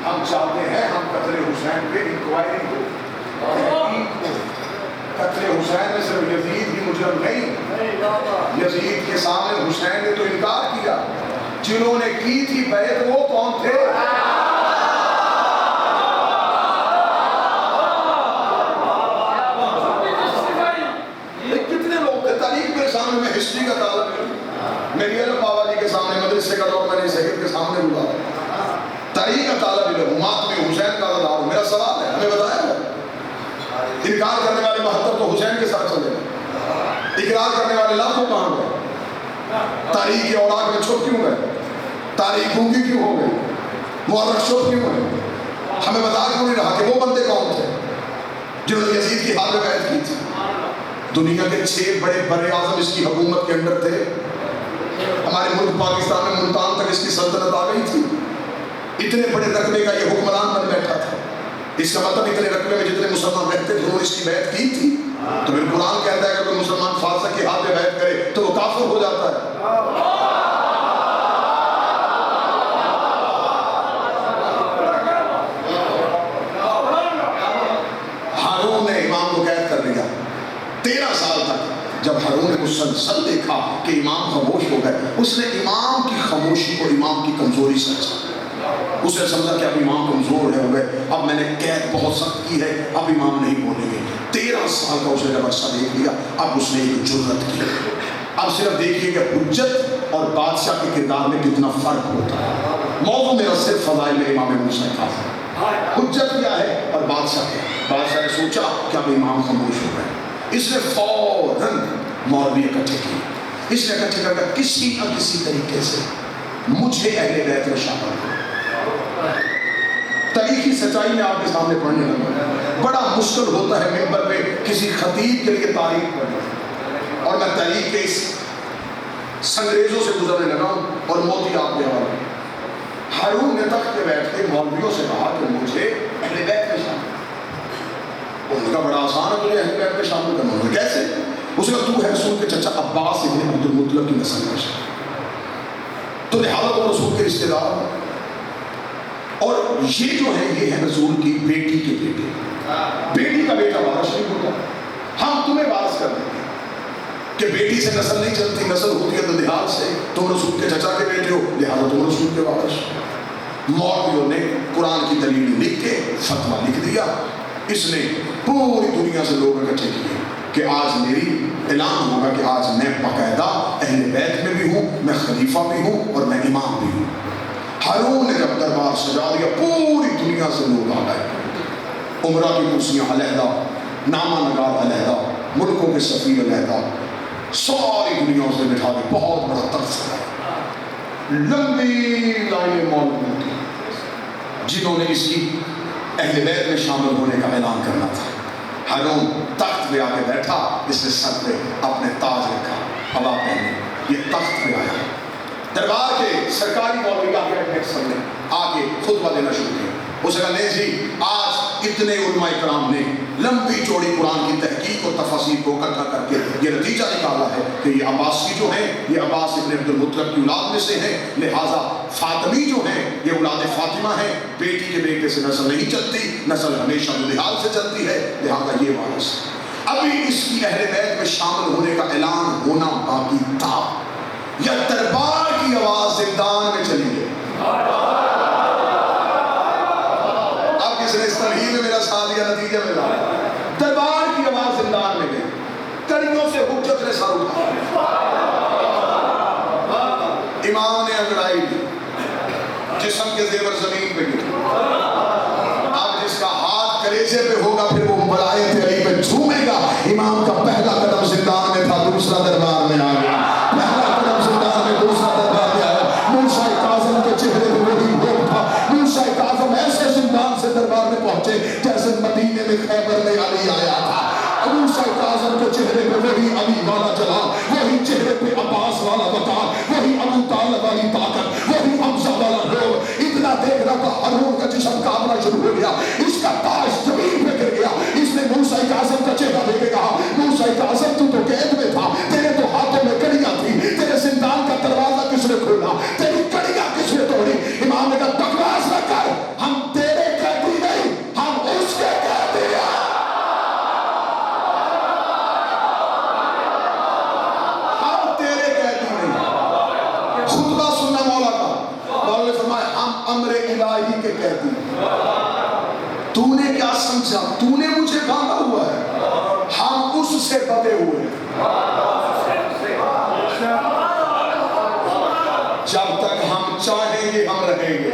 Speaker 1: ہم چاہتے ہیں ہم قتل حسین پہ انکوائری ہو، تحقیق ہو. قتل حسین میں صرف یزید ہی مجرم نہیں، یزید کے سامنے حسین نے تو انکار کیا. جنہوں نے کی تھی بیعت وہ کون تھے؟ کتنے لوگ تھے تاریخ میرے سامنے؟ میں ہسٹری کا طالب علم، میری علم بابا جی کے سامنے، مدرسے کا دور میں نے سید کے سامنے گزارا. تاریخ کا طالب علم، ماتم حسین کا دار. میرا سوال ہے، ہمیں بتایا ہے انکار کرنے والے 72 تو حسین کے ساتھ چلے گئے، اقرار کرنے والے لاکھوں کہاں گئے؟ تاریخ کی اوراق میں چھپ کیوں گئے؟ تاریخ گونگی کیوں ہو گئی؟ مورخ چھپ کیوں گئے؟ ہمیں بتا کیوں نہیں رہا کہ وہ بندے کون تھے جنہوں نے یزید کی حال میں بیعت کی تھی؟ دنیا کے 6 بڑے بر اعظم اس کی حکومت کے اندر تھے. ہمارے ملک پاکستان میں ملتان تک اس کی سلطنت آ گئی تھی. اتنے بڑے رقبے کا یہ حکمران بن بیٹھا تھا. اس کا مطلب اتنے رقبے میں جتنے مسلمان رہتے تھے انہوں نے اس کی بیعت کی تھی. تو پھر قرآن کہتا ہے کہ کوئی مسلمان فاسق کے ہاتھ میں بیعت کرے تو وہ کافر ہو جاتا ہے. ہارون نے امام کو قید کر لیا 13 سال تک. جب ہارون نے مسلسل دیکھا کہ امام خاموش ہو گئے، اس نے امام کی خاموشی کو امام کی کمزوری سمجھا. اسے سمجھا کہ اب امام کمزور ہے ہو گئے، اب میں نے قید بہت سخت کی ہے، اب امام نہیں بولیں گے. 13 سال کا اس نے جب عرصہ دیکھ لیا، اب اس نے ایک جرأت کی. اب صرف دیکھیے کہ حجت اور بادشاہ کے کردار میں کتنا فرق ہوتا ہے. موضوع میرا صرف فضائل امام موسیٰ کا ہے. حجت کیا ہے اور بادشاہ کیا ہے. بادشاہ نے سوچا کہ اب امام خاموش ہو گئے. اس نے فوراً مولوی اکٹھے کیے. اس نے اکٹھے کر کے کسی نہ کسی طریقے سے مجھے اہل بیت میں شامل کرو. تاریخی سچائی میں آپ کے سامنے پڑھنے لگا. بڑا مشکل ہوتا ہے ممبر پہ کسی خطیب کے لیے تاریخ پڑھنا، اور میں تاریخ کے اس سنگریزوں سے گزرنے لگا ہوں اور موتی آپ کے حوالے. ہارون نے تخت پہ بیٹھ کے مولویوں سے کہا کہ مجھے اہل بیت میں شامل. ان کا بڑا آسان ہے تجھے اہل بیت میں شامل کرنا. کیسے؟ اس نے کہا تو ہے رسول کے چچا عباس ابن عبد المطلب کی نسل میں، تو لہٰذا تو رسول کے رشتے دار. اور یہ جو ہے یہ ہے رسول کی بیٹی کے بیٹے. بیٹی کا بیٹا وارث نہیں ہوتا. ہم تمہیں وارث کر دیں گے کہ بیٹی سے نسل نہیں چلتی, نسل ہوتی ہے تو نہال سے. تم رسول کے چچا کے بیٹے ہو لہٰذا تم رسول کے وارث. مولویوں نے قرآن کی دلیل لکھ کے فتویٰ لکھ دیا. اس نے پوری دنیا سے لوگ اکٹھے کیے کہ آج میری اعلان ہوگا کہ آج میں باقاعدہ اہل بیت میں بھی ہوں, میں خلیفہ بھی ہوں اور میں امام بھی ہوں. ہارون نے جب دربار سجا دیا پوری دنیا سے لوگ آ گئے. عمرہ کی کرسیاں علیحدہ, نامہ نگار علیحدہ, ملکوں کے سفیر علیحدہ, ساری دنیا سے بٹھا کے بہت بڑا طرز ہے. لمبی لائنیں مولویوں کی جنہوں نے اس کی اہل بیت میں شامل ہونے کا اعلان کرنا تھا. ہارون تخت پہ آ کے بیٹھا, اس نے سر پہ اپنے تاج رکھا, ہوا پہنے, یہ تخت پہ آیا. دربار کے سرکاری مولوی آ کے سامنے آ کے خطبہ دینا شروع کیا. اس نے کہا نہیں جی, آج اتنے علماء کرام نے لمبی چوڑی قرآن کی تحقیق اور تفاسیر کو اکٹھا کر کے یہ نتیجہ نکالا ہے کہ یہ عباسی جو ہیں یہ عباس ابن عبد المطلب کی اولاد میں سے ہیں, لہٰذا فاطمی جو ہیں یہ اولاد فاطمہ ہیں. بیٹی کے بیٹے سے نسل نہیں چلتی, نسل ہمیشہ نہال سے چلتی ہے, لہٰذا یہ وارث. ابھی اس کی اہل بیت میں شامل ہونے کا اعلان ہونا باقی تھا, یا دربار کی آواز زندان میں چلی گئی. اب کس نے اس تمہید میں میرا ساتھ دیا, نتیجہ ملا. دربار کی آواز زندان میں گئی, کڑیوں سے حجت نے سر اٹھایا. امام نے انگڑائی دی, جسم کے زیور زمین پہ گرے. اب جس کا ہاتھ کلیجے پہ ہوگا پھر وہ بلائے علی پہ جھومے گا. امام کا پہلا قدم زندان میں تھا, دوسرا دربار میں آ گیا. پہلا قدم زندان میں, دوسرا دربار میں آیا. موسیٰ کاظم کے چہرے پہ وہی روپ تھا. موسیٰ کاظم ایسے زندان سے دربار میں پہنچے جیسے مدینے میں خیبر میں علی آیا تھا. موسیٰ کاظم کے چہرے پہ وہی علی والا جلال, وہی چہرے پہ عباس والا وقار, وہی ابو طالب والی طاقت, وہی حمزہ والا نور. اتنا دیکھ رہا تھا ہارون کا جسم کانپنا شروع ہو گیا, اس کا تاج زمین پہ گر گیا. اس نے موسیٰ کاظم کا چہرہ دیکھ کے کہا موسیٰ کاظم تو قید میں تھا, تیرے تو ہاتھوں میں کڑیاں تھی, تیرے زندان کا دروازہ کس نے کھولا, تیری کڑیاں کس نے توڑی. امام نے کہا بکواس نہ کر, ہم تیرے قیدی نہیں, ہم اس کے قیدی ہیں. ہم تیرے قیدی نہیں. خطبہ سننا مولا کا, مولا نے فرمایا ہم امر الہی کے قیدی ہیں. تو نے کیا سمجھا, تو نے مجھے باندھا ہوا ہے, ہم اس سے بندھے ہوئے ہیں. جب تک ہم چاہیں گے ہم رہیں گے.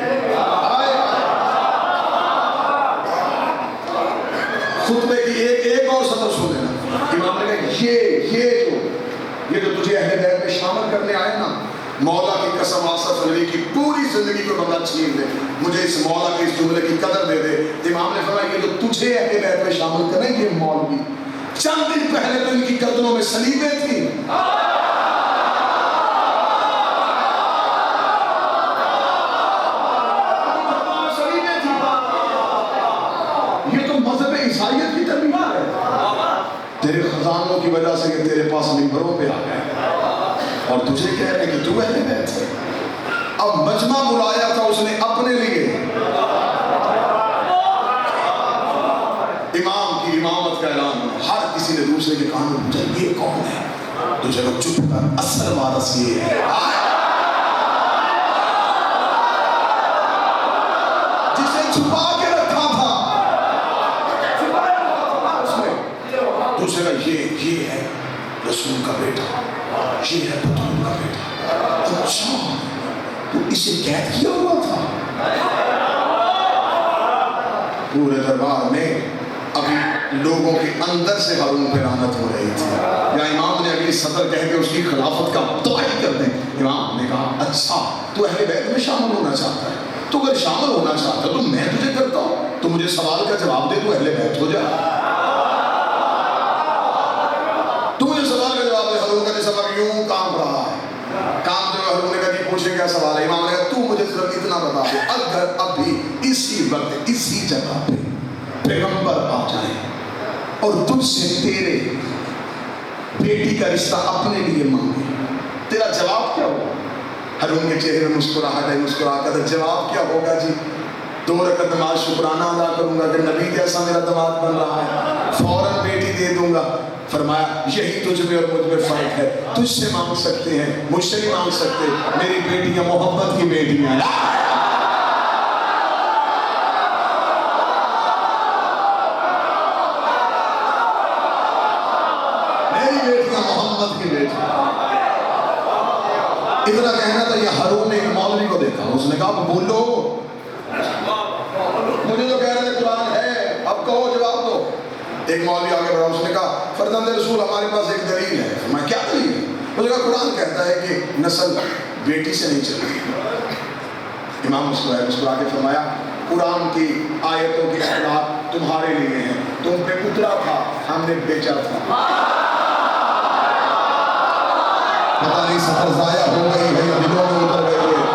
Speaker 1: خطبے کی ایک اور سطر سن لینا. امام نے کہا یہ جو تجھے اہل بیت میں شامل کرنے آئے نا, مولا کی قسم آصف علوی کی پوری زندگی کو بندہ چھین دے, مجھے اس مولا کے اس جملے کی قدر دے دے. امام نے فرمایا یہ جو تجھے اہل بیت میں شامل کریں یہ مولوی, چند دن پہلے تو ان کی گردنوں میں صلیبیں تھیں. یہ تو مذہب عیسائیت کی تربیت ہے. تیرے خزانوں کی وجہ سے یہ تیرے پاس ممبروں پہ آ گئے اور تجھے کہہ رہے کہ تو اہل بیت ہے. اب مجمع بلایا تھا اس نے اپنے لیے, امام کی امامت کا اعلان. ہر کسی نے دوسرے کے کان میں پوچھا یہ کون ہے, تو چلو چپ کر, اصل وارث یہ ہے جسے چھپا کے رکھا تھا. دوسرے کا یہ ہے رسول کا بیٹا, یہ ہے بطول کا بیٹا. اچھا تو اسے قید کیا ہوا تھا. پورے دربار میں ابھی لوگوں کے اندر سے ہارون پہ لعنت ہو رہی تھی. یا امام نے اگلی سطر کہہ کے اس کی خلافت کا توہین کر دیں. امام نے کہا اچھا تو اہل بیت میں شامل ہونا چاہتا ہے, تو اگر شامل ہونا چاہتا ہے تو میں تجھے کرتا ہوں, تو مجھے سوال کا جواب دے, تو اہل بیت ہو جائے. تو مجھے سوال کا جواب دے, ہارون کا جسم اب یوں کام رہا ہے, کام جو ہارون نے کہا کہ پوچھے کیا سوال ہے. امام نے کہا تو مجھے صرف اتنا بتا دے, اگر ابھی اسی وقت اسی جگہ پہ پیغمبر آ جائیں اور تجھ سے تیرے بیٹی کا رشتہ اپنے لیے مانگے, تیرا جواب کیا ہوگا؟ ہارون کے چہرے میں مسکراہٹ ہے, مسکرا کر جواب کیا ہوگا جی, 2 رکعت نماز شکرانہ ادا کروں گا کہ نبی جیسا میرا دماد بن رہا ہے، فوراً بیٹی دے دوں گا۔ فرمایا یہی تجھ میں اور مجھ میں فرق ہے، تجھ سے مانگ سکتے ہیں، مجھ سے نہیں مانگ سکتے، میری بیٹیاں محبت کی بیٹیاں ہیں، میری بیٹیاں محمد کی بیٹیاں۔ اتنا کہنا تھا، یہ ہارون نے ایک مولوی کو دیکھا، اس نے کہا بولو، مجھے تو کہہ رہے تھے قرآن ہے، اب کہو جواب دو۔ ایک مولوی آگے بڑھا، اس نے کہا فرزند رسول ہمارے پاس ایک دلیل ہے۔ میں کیا دلیل ہے؟ اس نے کہا قرآن کہتا ہے کہ نسل بیٹی سے نہیں چلتی۔ امام مسکرا کے فرمایا قرآن کی آیتوں کے اخلاق تمہارے لیے ہیں، تم پہ اترا تھا، ہم نے بیچا تھا۔ پتہ نہیں سفر ضائع ہو گئی ہے یا دلوں میں اتر گئی ہے۔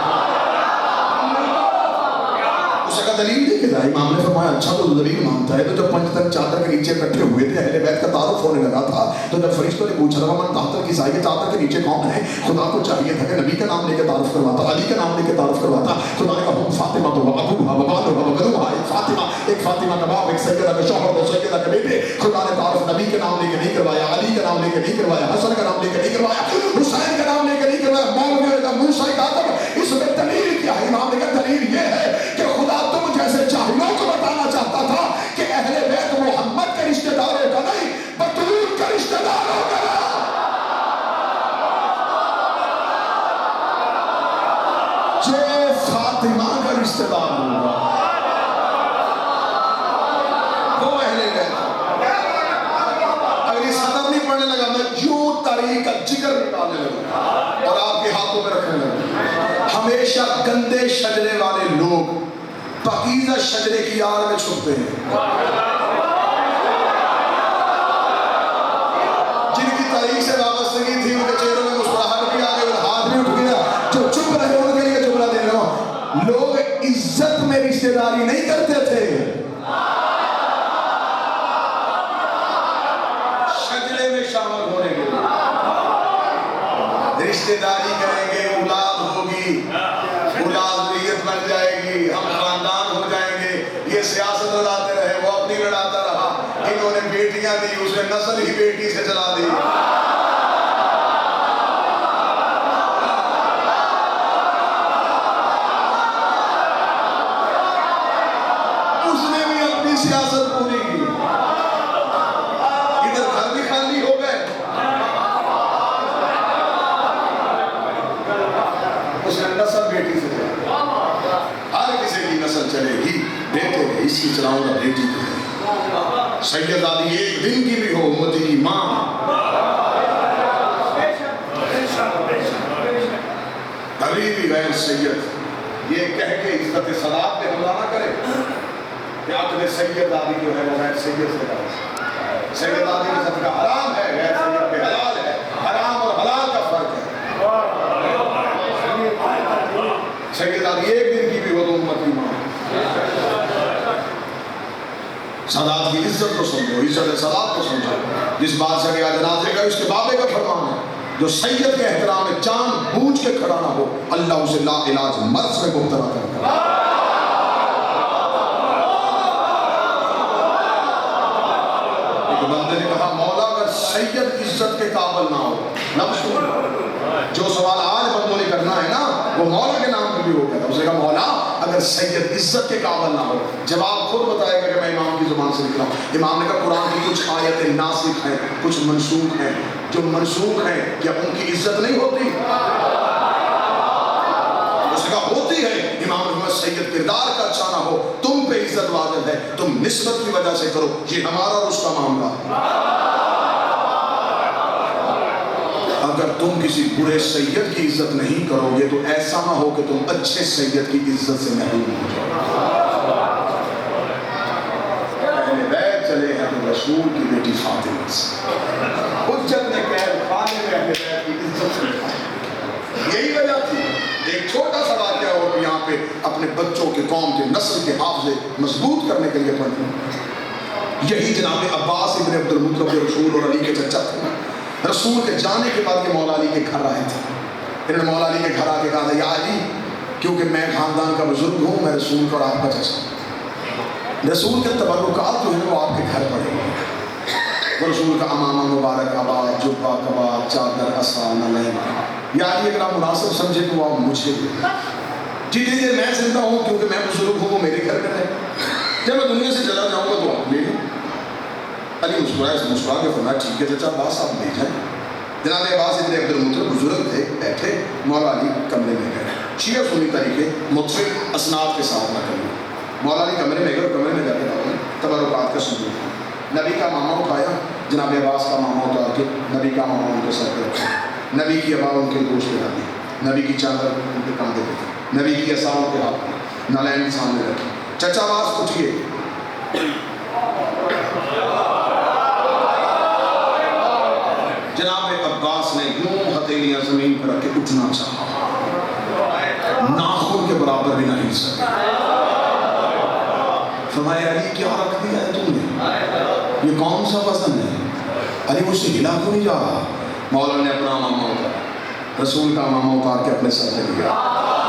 Speaker 1: اس کا دلیل دے کے جائے، امام نے فرمایا اچھا تو دلیل مانگتا ہے۔ تو جب 5 تن چادر کے نیچے اکٹھے ہوئے تھے، اہل بیت کا تعارف ہونے لگا تھا، تو جب فرشتوں نے پوچھا تھا من تحت الکساء، چادر کے نیچے کون ہے، خدا کو چاہیے تھا کہ نبی کا نام لے کے تعارف کرواتا، علی کا نام لے کے تعارف کرواتا۔ خدا نے کہا فاطمہ تو ابوہا وبالہا وبنوہا، ایک فاطمہ کا باپ، ایک سیدہ کا شوہر، دو سیدہ کے بیٹے۔ خدا نے تعارف نبی کے نام لے کے نہیں کروایا، علی کا نام لے کے نہیں کروایا، حسن کا نام لے کے نہیں کروایا، حسین کا نام لے کے نہیں کروایا، مولوی کا موسیٰ کا آدم۔ اس میں دلیل کیا ہے؟ امام نے کہا دلیل یہ ہے کہ خدا تم جیسے جاہلوں کو بتانا چاہتا تھا کہ اہل بیت محمد کے رشتہ داروں کا نہیں، بطول کا رشتہ داروں کا۔ جو فاطمہ کا رشتہ دار ہوگا وہ اہل بیت۔ اگر یہ سطر نہیں پڑھنے لگا، میں یوں تاریخ کا جگر نکالنے لگا اور آپ کے ہاتھوں میں رکھنے لگا۔ ہمیشہ گندے شجرے والے لوگ پاکیزہ شجرے کی آڑ میں چھپتے ہیں، جن کی تاریخ سے وابستگی تھی، ان کے چہروں میں مسکراہٹ بھی آ گئی اور ہاتھ بھی اٹھ گیا۔ جو چپ رہے ان کے لیے جملہ دے رہا ہوں، لوگ عزت میں رشتہ داری نہیں کرتے تھے، شجرے میں شامل ہونے کے لیے رشتہ داری کریں گے، اولاد ہوگی، اولاد ذریت بن جائے گی، ہم خاندان ہو جائیں گے۔ یہ سیاست لڑاتے رہے، وہ اپنی لڑاتا رہا، انہوں نے بیٹیاں دی، اس نے نسل ہی بیٹی سے چلا دی۔ اس نے بھی اپنی سیاست پوری کی، ادھر گھر بھی خالی ہو گئے، اس نے نسل بیٹی سے چلا۔ ہر کسی کی نسل چلے گی، بیٹے گئے، اس کی چلاؤں گا بیٹی کو۔ سیدادی ایک دن کی بھی ہو، امتی کی ماں۔ کبھی بھی غیر سید یہ کہہ کے عزت صلاح پہ حملہ نہ کرے کہ اپنے سیدادی جو ہے وہ غیر سید سے کرے۔ سیدادی کے صدقہ حرام ہے، غیر سید پہ حلال ہے۔ حرام اور حلال کا فرق ہے۔ سیدادی ایک دن کی بھی ہو تو امت کی ماں۔ سادات کی عزت کو سمجھو، عزت سادات کو سمجھو۔ جس بادشاہ کے جنازے کا اس کے بابے کا فرمان ہے، جو سید کے احترام میں جان بوجھ کے کھڑا نہ ہو، اللہ اسے لا علاج مرض میں مبتلا کرتا ہے۔ ایک بندے نے کہا مولا اگر سید عزت کے قابل نہ ہو، نفس جو سوال آج بندوں نے کرنا ہے نا وہ مولا کے نام پر بھی ہو گیا۔ اس نے کہا مولا اگر سید عزت کے قابل نہ ہو، جواب خود بتائے گا کہ میں امام کی زبان سے نکلا ہوں۔ امام نے کہا قرآن کی کچھ آیتیں ناسخ ہیں، کچھ منسوخ ہیں، جو منسوخ ہیں کیا ان کی عزت نہیں ہوتی؟ اس نے کہا ہوتی ہے۔ امام نے کہا سید کردار کا اچھا نہ ہو، تم پہ عزت واجب ہے، تم نسبت کی وجہ سے کرو، یہ ہمارا اور اس کا معاملہ ہے۔ اگر تم کسی برے سید کی عزت نہیں کرو گے تو ایسا نہ ہو کہ تم اچھے سید کی عزت سے محروم ہو جاؤ۔ اہل بیت چلے ہیں تو رسول کی بیٹی فاطمہ سے، حجت نے قید خانے میں اہل بیت کی عزت سے دکھائی۔ یہی وجہ تھی۔ ایک چھوٹا سا واقعہ اور یہاں پہ اپنے بچوں کے، قوم کے، نسل کے حافظے مضبوط کرنے کے لیے پڑھیں۔ یہی جناب عباس ابن عبد المطلب جو رسول اور علی کے چچا تھے، رسول کے جانے کے بعد یہ مولا علی کے گھر آئے تھے۔ انہوں نے مولا علی کے گھر آ کے کہا تھا یا علی کیونکہ میں خاندان کا بزرگ ہوں، میں رسول کا اور آپ کا چچا۔ رسول کے تبرکات جو ہیں وہ آپ کے گھر پڑے ہیں، وہ رسول کا امامہ مبارک، عبا، جبہ، کبا، چادر، عصا، نلین، یعنی اگر آپ مناسب سمجھے تو آپ مجھے جتنی دیر میں زندہ ہوں، کیونکہ میں بزرگ ہوں، وہ میرے گھر میں رہے، جب میں دنیا سے چلا جاؤں گا تو آپ لے لیں۔ علی مسکرا کے فرمایا ٹھیک ہے چچا عباس آپ لے جائیں۔ جناب عباس ابن عبد المطلب بزرگ تھے، بیٹھے، مولا علی کمرے میں گئے، شیعہ سنی طریقے متفق اسناد کے ساتھ نہ کریں۔ مولا علی کمرے میں گئے اور کمرے میں جا کے ڈالیں تبرکات کا صندوق، نبی کا ماما اٹھایا، جناب عباس کا ماما اتار کے نبی کا ماما ان کے سر پہ رکھا، نبی کی عبا ان کے دوست پہ ڈالی، نبی کی چادر ان کے کاندھے پہ، نبی کی عصا ان کے ہاتھ میں، نالین سامنے رکھی۔ چچا عباس اٹھیے، جناب عباس نے یوں ہتھیلیاں زمین پر رکھ کے اٹھنا چاہا، ناخن کے برابر بھی نہیں سکے۔ فرمایا علی کیا رکھ دیا ہے تم نے، یہ کون سا وزن ہے؟ علی مجھ سے ہلا کیوں نہیں جا رہا؟ مولا نے اپنا ماما اتارا، رسول کا ماما اتار کے اپنے سر پہ دیا،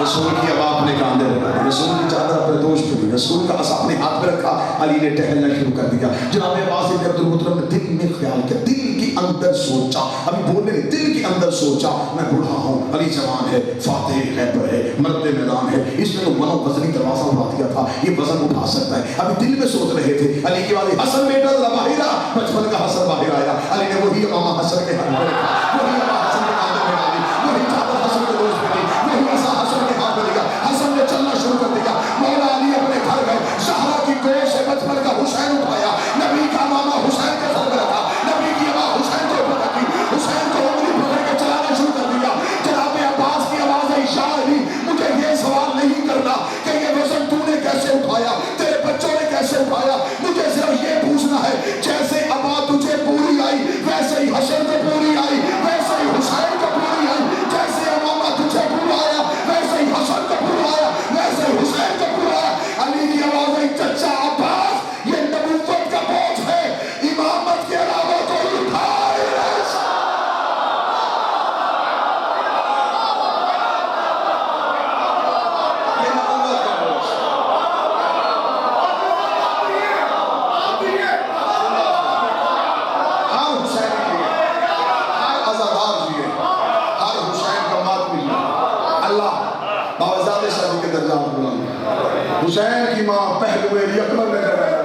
Speaker 1: رسول کی عبا اپنے کاندھے پہ رکھی، رسول کی چادر اپنے دوش پہ دی، رسول کا عصا اپنے ہاتھ پہ رکھا، علی نے ٹہلنا شروع کر دیا۔ جناب عباس ابن عبد المطلب نے دل میں خیال کیا، دل کے اندر سوچا، ابھی بولنے نہیں، دل کے اندر سوچا میں بوڑھا ہوں، علی جوان ہے، فاتح خیبر ہے، مرد میدان ہے، اس نے تو منو وزنی دروازہ اٹھا دیا تھا، یہ وزن اٹھا سکتا ہے۔ ابھی دل میں سوچ رہے تھے، علی کی والد حسن بیٹا ذرا باہر آ، بچپن کا حسن باہر آیا، علی نے وہی امامہ حسن کے ہاتھ میں رکھا، وہی امامہ حسن کے کاندھے پہ ڈالی، وہی چادر حسن کے دوست پہ دی، وہی عصا حسن کے ہاتھ میں دیا، حسن نے چلنا شروع کر دیا۔ مولا علی اپنے گھر گئے، زہرا کی گود سے بچپن کا حسین اٹھایا، نبی کا ماما حسین کے سر پہ رکھا، نبی کی عبا حسین کے اوپر رکھی، حسین کو انگلی پکڑ کے چلانا شروع کر دیا۔ جناب عباس کی آواز ہے یا علی مجھے یہ سوال نہیں کرنا کہ یہ وزن تو نے کیسے اٹھایا، تیرے بچوں نے کیسے اٹھایا، مجھے صرف یہ پوچھنا ہے جیسے عبا تجھے پوری آئی ویسے ہی حسن کو پوری آئی، ویسے ہی حسین کو پوری آئی، جیسے امامہ تجھے پورا آیا ویسے ہی حسن کو پورا آیا، ویسے ہی حسین کو پورا آیا۔ علی کی آواز ہے چچا عباس یہ نبوت کا بوجھ ہے، امامت کے علاوہ کوئی اٹھائے ایسا۔ یہ نبوت کا بوجھ ہر حسین کے لیے، ہر عزادار جیے، ہر حسین کا مات بھی اللہ باوزاد شادی کے درجات بلند۔ حسین کی ماں پہلوے یکمل میں جگہ ہے،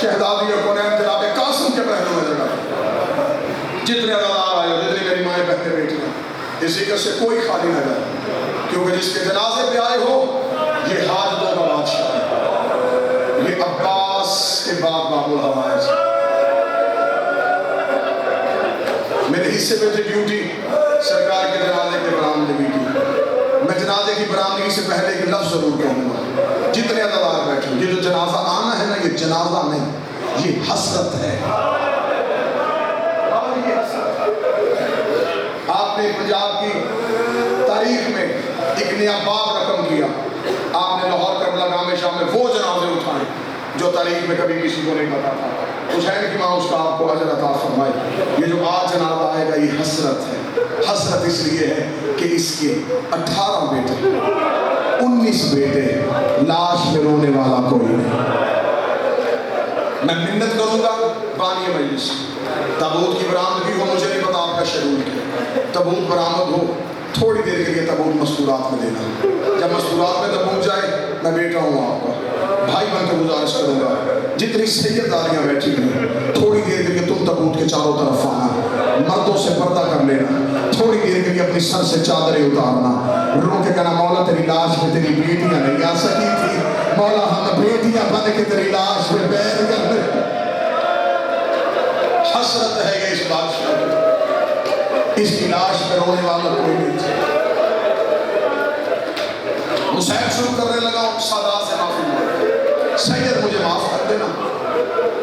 Speaker 1: شہزادی کونین جناب قاسم کے پہلو میں جگہ ہے۔ جتنے عزادار آئے جتنے میری مائیں بہنے بیٹھی ہیں، اس ذکر سے کوئی خالی نہ جائے، کیونکہ جس کے جنازے پہ آئے ہو یہ حاجتوں کا بادشاہ ہے، یہ عباس کے بعد باب الحوائج۔ میرے حصے پہ تھی ڈیوٹی سرکار کے جنازے کے برآمدگی کی، میں جنازے کی برآمدگی سے پہلے ایک لفظ ضرور کہوں گا، جتنے عزادار بیٹھے یہ جو جنازہ آنا ہے نا، یہ جنازہ نہیں، یہ حسرت ہے۔ آپ نے پنجاب کی تاریخ میں ایک نیا باب رقم کیا، آپ نے لاہور کربلا گام شام میں وہ جنازے اٹھائے جو تاریخ میں کبھی کسی کو نہیں پتا تھا۔ حسین کی ماں اس کا آپ کو اجر عطا فرمائے۔ یہ جو آج جنازہ آئے گا یہ حسرت ہے، حسرت اس لیے ہے کہ اس کے 18 بیٹے 19 بیٹے، لاش میں رونے والا کوئی نہیں۔ میں منت کروں گا بانی مجلس، تابوت کی برآمدگی ہو، مجھے نہیں پتا آپ کا شیڈول کیا، تابوت برآمد ہو تھوڑی دیر کے لیے تابوت مستورات میں دینا، جب مستورات میں تابوت جائے میں بیٹا ہوں آپ کا بھائی بن کے گزارش کروں گا، جتنی سیداریاں بیٹھی ہیں تھوڑی دیر کے لیے تم تابوت کے چاروں طرف آنا، مردوں سے پردہ کر لینا، تھوڑی دیر کے لیے اپنی سر سے چادریں اتارنا، رو کے کہنا مولا تیری لاش میں تیری بیٹیاں نہیں آ سکی تھی، مولا ہم بیٹیاں بن کے تیری لاش میں بیٹھ کر دے۔ حسرت ہے یہ اس بادشاہ کی، اس کی لاش میں رونے والا کوئی نہیں تھا۔ حسین شروع کرنے لگا، سادات سے معافی مانگ، سید مجھے معاف کر دینا،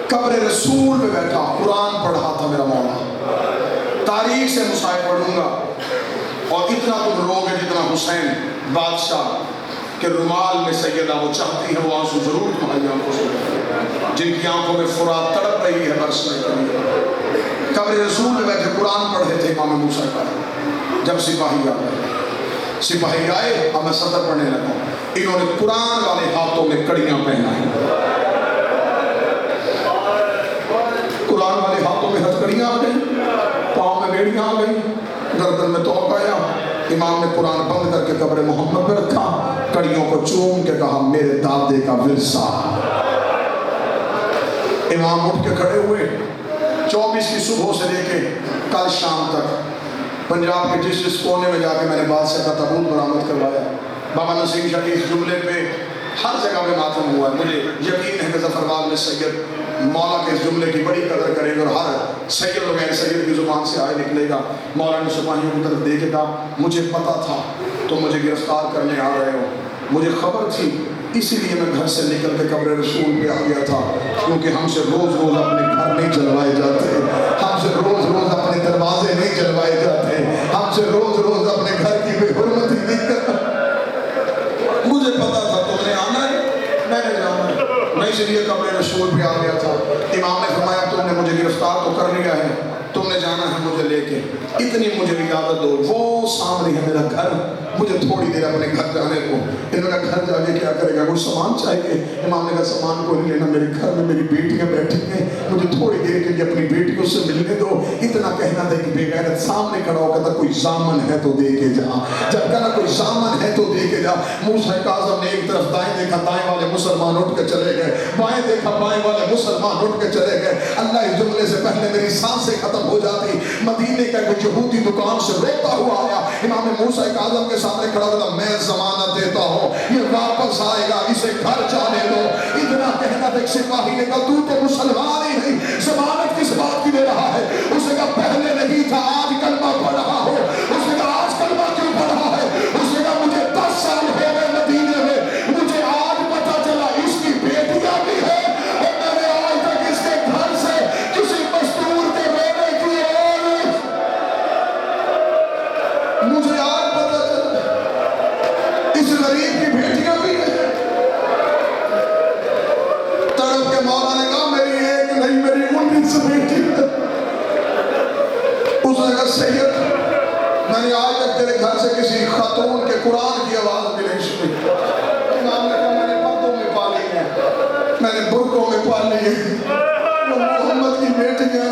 Speaker 1: قبر رسول میں بیٹھا قرآن پڑھ رہا تھا میرا مولا، تاریخ سے مصائب پڑھوں گا اور اتنا تم رو گے جتنا حسین بادشاہ کہ رومال میں سیدہ وہ چاہتی ہے وہ آنسو ضرور تمہاری آنکھوں سے جن کی آنکھوں میں فرات تڑپ رہی ہے برسنے کے لیے۔ قبر رسول میں بیٹھے قرآن پڑھ رہے تھے امام موسیٰ کا، جب سپاہی آ گئے سپاہی آئے، اب میں سطر پڑھنے لگا، انہوں نے قرآن والے ہاتھوں میں کڑیاں پہنائی، قرآن والے ہاتھوں میں ہتھکڑیاں آ گئی، پاؤں میں بیڑیاں آ گئی، گردن میں توق آیا۔ امام نے قرآن بند کر کے قبر محمد پہ رکھا، کڑیوں کو چوم کے کہا میرے دادے کا ورثہ۔ امام اٹھ کے کھڑے ہوئے، 24 کی صبح سے لے کے کل شام تک پنجاب کے جس کونے میں جا کے میں نے بادشاہ کا تابوت برآمد کروایا۔ بابا نسیم شاہ کی اس جملے پہ ہر جگہ میں ماتم ہوا ہے۔ مجھے یقین ہے کہ ظفرآباد میں سید مولا کے اس جملے کی بڑی قدر کرے گا اور ہر سید و غیر سید کی زبان سے آئے نکلے گا۔ مولا نے سپاہیوں کی طرف دیکھے گا، مجھے پتا تھا تو مجھے گرفتار کرنے آ رہے ہو، مجھے خبر تھی، اسی لیے میں گھر سے نکل کے قبر رسول پہ آ گیا تھا، کیونکہ ہم سے روز روز اپنے گھر نہیں جلوائے جاتے، ہم سے روز روز اپنے دروازے نہیں جلوائے جاتے، ہم سے روز روز اپنے گھر کی بے حرمتی نہیں کرتا۔ مجھے پتا تھا تم نے آنا ہے، میں نے جانا ہے، میں اس لیے قبر رسول پہ آ گیا تھا۔ امام نے فرمایا تم نے مجھے گرفتار تو کر لیا ہے، تم نے جانا ہے مجھے لے کے، اتنی مجھے اجازت دو، وہ سامنے ہے میرا گھر، مجھے تھوڑی دیر اپنے گھر جانے کو۔ انہوں نے گھر جا کے کیا کرے گا، کوئی سامان چاہیے؟ امام نے کہا سامان کو نہیں لینا، میرے گھر میں میری بیٹیاں بیٹھی ہیں، مجھے تھوڑی دیر کے لیے اپنی بیٹیوں سے ملنے دو۔ اتنا کہنا تھا کہ بے غیرت سامنے کھڑا ہو کہتا کوئی زامن ہے تو دے کے جا، جب کہنا کوئی زامن ہے تو دے کے جا۔ موسیٰ کاظم نے ایک طرف دائیں دیکھا، دائیں والے مسلمان اٹھ کے چلے گئے، بائیں دیکھا، بائیں والے مسلمان اٹھ کے چلے گئے۔ اللہ اس جملے سے پہلے میری سانسیں ختم ہو جاتی، مدینے کا کوئی یہودی دکان سے روتا ہوا آیا، امام موسیٰ کاظم کے سامنے کھڑا تھا، میں ضمانت دیتا ہوں یہ واپس آئے گا، اسے گھر جانے دو۔ اتنا کہنا تھا، سپاہی نے کہا تو مسلمان ہی نہیں، ضمانت کس بات کی دے رہا ہے؟ اس نے کہا پہلے نہیں تھا، آج کلمہ پڑھ رہا ہو۔ اس نے کہا آج کلمہ کیوں پڑھ رہا ہے؟ اس نے کہا مجھے 10 سال ہو گئے مدینے میں، مجھے آج پتا چلا اس کی بیٹیاں بھی ہے، اور میں نے آج تک اس کے گھر سے کسی مزدور کے رونے کی اور مجھے آج پتا چلا اس غریب کی بیٹیاں بھی ہیں۔ تڑپ کے مولا نے کہا میری ایک نہیں، میری 19 بیٹی ہے۔ اس نے کہا سید میں نے آج تک تیرے گھر سے کسی خاتون کے قرآن کی آواز بھی نہیں سنی۔ امام نے کہا میں نے پردوں میں پالی ہے، میں نے برقوں میں پالی ہے، وہ محمد کی بیٹیاں،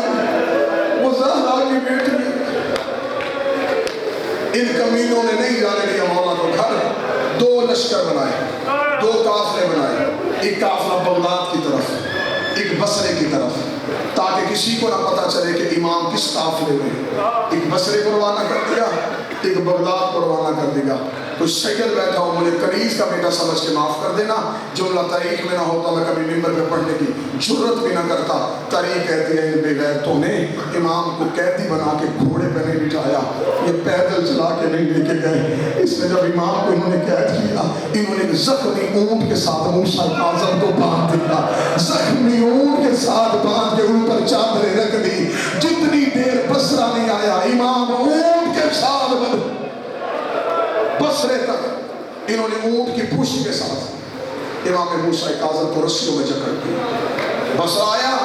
Speaker 1: وہ زہرا کی بیٹیاں۔ ان کمینوں نے نہیں جانے دیا مولا کو گھر۔ 2 لشکر بنائے، 2 قافلے بنائے، ایک قافلہ بغداد کی طرف، ایک بصرے کی طرف، تاکہ کسی کو نہ پتا چلے کہ امام کس قافلے میں۔ ایک بصرے کو روانہ کر دیا، ایک بغداد کو روانہ کر دیا۔ کوئی سید بیٹھا ہو مجھے کنیز کا بیٹا سمجھ کے معاف کر دینا، جملہ تاریخ میں نہ ہوتا میں کبھی ممبر پہ پڑھنے کی جرت بھی نہ کرتا۔ تاریخ کہتی ہے ان بے غیرتوں نے امام کو قیدی بنا کے گھوڑے پہ نہیں بٹھایا، یہ پیدل چلا کے نہیں لے کے گئے۔ اس میں جب امام کو انہوں نے قید کیا، انہوں نے ایک زخمی اونٹ کے ساتھ موسیٰ کاظم کو باندھ دیا، زخمی اونٹ کے ساتھ باندھ کے اوپر چادریں رکھ دی۔ جتنی دیر بصرہ نہیں آیا، امام اونٹ کے ساتھ بصرے تک انہوں نے اونٹ کی پشت کے ساتھ امام موسیٰ کاظم کو رسیوں میں جکڑ دیا۔ بصرہ آیا،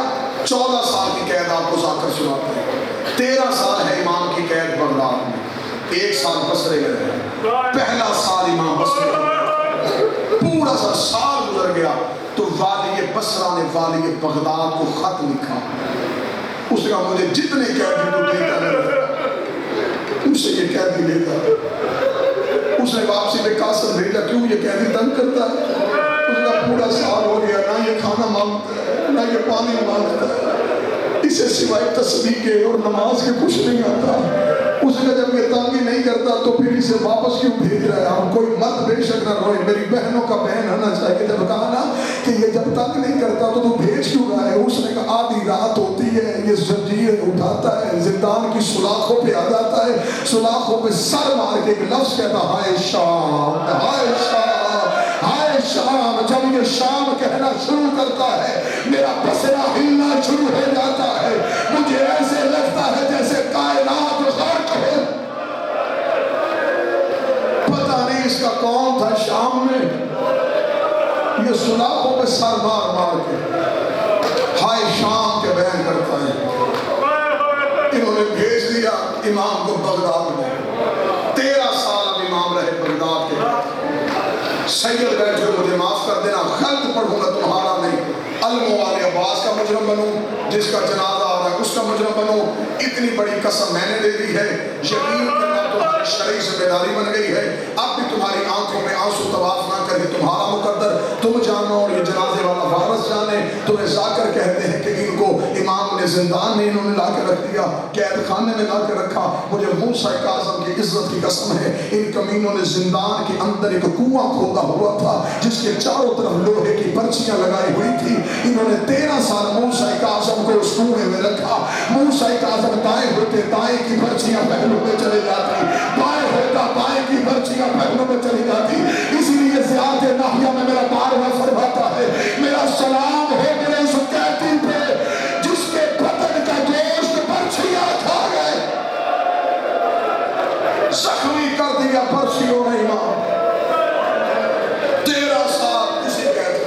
Speaker 1: 14 سال کی قید آپ کو ذاکر سناتے ہیں، 13 سال ہے امام کی قید بغداد میں، 1 سال بصرے میں رہے، پہلا سال امام بصرے میں، پورا سا سال گزر گیا تو والی بصرہ نے والی بغداد کو خط لکھا۔ اس نے کہا مجھے جتنے قیدی تو دیتا ہے ان سے یہ قیدی لیتا۔ اس نے واپسی میں قاسم بھیجا، کیوں یہ قیدی تنگ کرتا ہے؟ اس کا پورا سال ہو گیا، نہ یہ کھانا مانگتا ہے نہ یہ پانی مانگتا ہے، اسے سوائے تسبیح کے اور نماز کے کچھ نہیں آتا۔ اس نے جب یہ تنگ ہی نہیں کرتا تو پھر اسے واپس کیوں بھیج رہا ہے؟ ہم کوئی مرد بے شک نہ روئے، میری بہنوں کا بہن ہونا چاہیے۔ جب کہا نا کہ یہ جب تنگ نہیں کرتا تو بھیج کیوں رہا ہے؟ اس نے کہا آدھی رات ہوتی ہے، یہ زنجیر اٹھاتا ہے، زندان کی سلاخوں پہ آ جاتا ہے، سلاخوں پہ سر مار کے ایک لفظ کہتا ہائے شام، ہائے شام، ہائے شام۔ جب یہ شام کہنا شروع کرتا ہے میرا بصرہ ہلنا شروع ہو جاتا ہے، مجھے ایسے لگتا ہے جیسے کائنات غرق ہو۔ پتہ نہیں اس کا کون تھا شام میں، یہ سلاخوں پہ سر مار مار کے ہائے شام کے بیان کرتا ہے۔ انہوں نے بھیج دیا امام کو بغداد میں، 13 سال اب امام رہے سید بیٹھے مجھے معاف کر دینا، خلط پڑھوں گا تمہارا نہیں، علموں والے عباس کا مجرم بنوں، جس کا جنازہ آ رہا ہے اس کا مجرم بنوں، اتنی بڑی قسم میں نے دے دی ہے، یقین کرنا تمہاری شرعی ذمہ داری بن گئی ہے، اب بھی تمہاری آنکھوں میں آنسو طواف نہ کرے تمہارا مقدر، تم جانو اور یہ جنازے والا وارث جانے، تمہیں ذاکر کہتے ہیں کہ ان کو امام نے زندان میں انہوں نے لا کے رکھ دیا، قید خانے میں لا کے رکھا، مجھے موسیٰ کاظم کی عزت کی قسم ہے، ان کمینوں نے زندان کے اندر ایک کنواں کھودا ہوا تھا جس کے چاروں طرف لوہے کی پرچیاں لگائی ہوئی تھی، انہوں نے 13 سال موسیٰ کاظم کو اس کنویں میں رکھا، موسیٰ کاظم دائیں ہوتے دائیں کی پرچیاں پہلو میں چلے جاتی، بائیں ہوتا بائیں کی پرچیاں پہلو میں چلی جاتی، اسی لیے زیادہ ناحیہ میں میرا بارہواں فرماتا ہے میرا سلام ہو میرے اس قیدی پہ جس کے بدن کا گوشت پرچیاں کھا گئے، زخمی کر دیا پرچیوں نے امام، 13 سال اسی قید،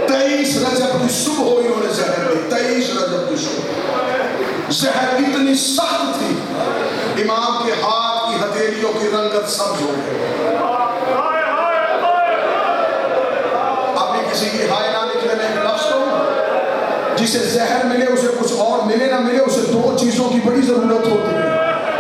Speaker 1: 23 رجب کی صبح انہوں نے زہر دی، 23 رجب کی صبح، زہر اتنی سخت تھی امام کے ہاتھ کی ہتھیلیوں کی رنگت سبز ہو گئی، ابھی کسی کی ہائے نہ نکلے میں ایک لفظ کروں، جسے زہر ملے اسے کچھ اور ملے نہ ملے اسے 2 چیزوں کی بڑی ضرورت ہوتی ہے،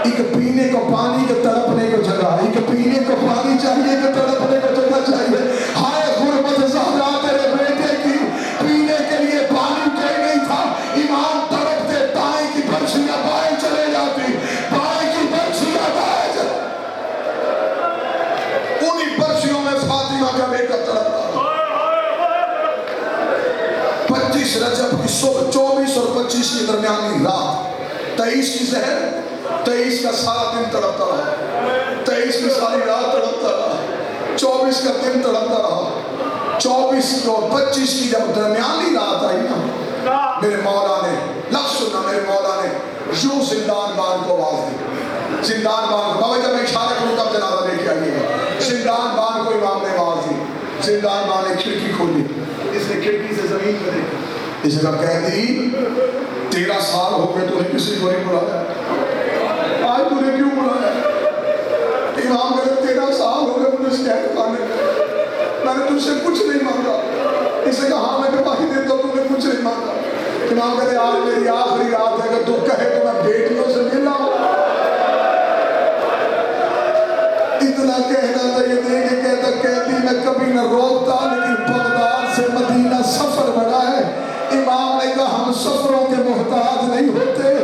Speaker 1: ایک پینے کو پانی کے تڑپنے کو جگہ، ایک پینے کو پانی چاہیے کہ تڑپنے کو جگہ چاہیے، ہائے غربت زہرا تیرے بیٹے کی، پینے کے لیے پانی کوئی نہیں تھا، امام تڑپتے دائیں کی پرچیاں بائیں چلے جاتی، بائیں کی پرچیاں دائیں چلے، انہی پرچیوں میں فاطمہ کا بیٹا تڑپتا، 25 رجب کی صبح 24 اور 25 کی درمیانی رات، 23 کی زہر، 23 کا سارا دن تڑپتا رہا، 23 کی ساری رات تڑپتا رہا، 24 کا دن تڑپتا رہا، 24 اور 25 کی جب درمیانی رات آئی نا، میرے مولا نے لفظ سنا، میرے مولا نے یوں زندان بان کو آواز دی، زندان بان کو، بابا جب میں اشارہ کروں تب جنازہ لے کے آئیے گا، زندان بان کو امام نے آواز دی، زندان بان نے کھڑکی کھولی، اس نے کھڑکی سے زمین پہ دیکھا، اس نے کہا قیدی 13 سال ہو گئے تو نے کسی کو نہیں بلایا، آج تو نے کیوں بلایا؟ امام کہتے 13 سال ہو گئے مجھے اس قید خانے میں نے تجھ سے کچھ نہیں مانگا، اس نے کہا ہاں میں گواہی دیتا ہوں تو نے کچھ نہیں مانگا، امام کہتے آج میری آخری رات ہے، اگر تو کہے تو میں بیٹیوں سے مل آؤں، اتنا کہنا تھا یہ دے کہ کہتا قیدی میں کبھی نہ روکتا لیکن بغداد سے مدینہ سفر بڑا ہے، امام نے کہا ہم سفروں کے محتاج نہیں ہوتے،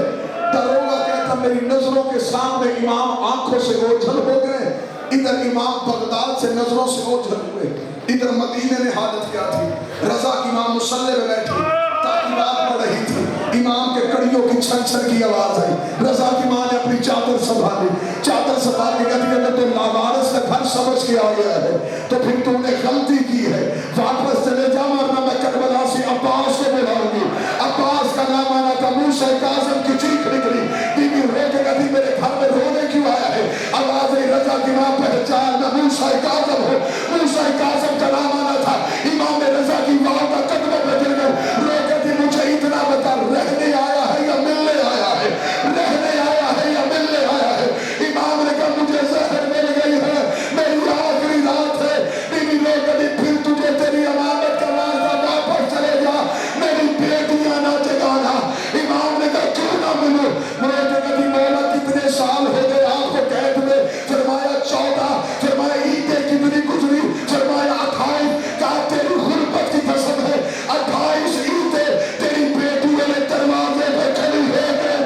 Speaker 1: دروگا کہتا میری نظروں کے سامنے امام آنکھوں سے اوجھل ہو گئے، ادھر امام بغداد سے نظروں سے اوجھل ہوئے، ادھر مدینے نے حالت کیا تھی، رضا کی امام مصلی پہ بیٹھی تعلیمات پڑھ رہی تھی، امام کے کڑیوں کی چھن چھن کی آواز آئی، رضا کی ماں نے اپنی چادر سنبھالی، چادر سنبھال کے کہتی ہے تو لاوارث کا گھر سمجھ کے آ گیا ہے تو پھر تو نے غلطی کی ہے، واپس چلے جا ورنہ میں کربلا سے عباس کو بلاؤں گی، عباس کا نام آنا تھا، موسیٰ کاظم کی چیخ نکلی، بی بی رو کے کہتی میرے گھر میں رونے کیوں آیا ہے، آواز رضا کی ماں پہچان نہ موسیٰ کاظم ہو، موسیٰ کاظم کا نام آنا تھا، امام رضا کی والدہ قدموں پہ گر کر رو کہتی مجھے اتنا بتا رہنے آیا ہے یا ملنے آیا ہے، رہنے آیا ہے یا ملنے آیا ہے، امام نے کہا مجھے زہر مل گئی ہے، میری آخری رات ہے، بی بی رو کہتی پھر تجھے تیری امانت کا وعدہ واپس چلے جا، میری بیٹیاں نہ جگانا، امام نے کہا کیوں نہ ملو، رو کہتی مولا کتنے سال ہو گئے آپ کو قید میں، فرمایا 14، فرمایا عیدیں کتنی گزری، فرمایا 28، کہا تیری غربت کی قسم ہے 28 عیدیں تیری بیٹیوں نے دروازے پہ کھڑی ہے گئے،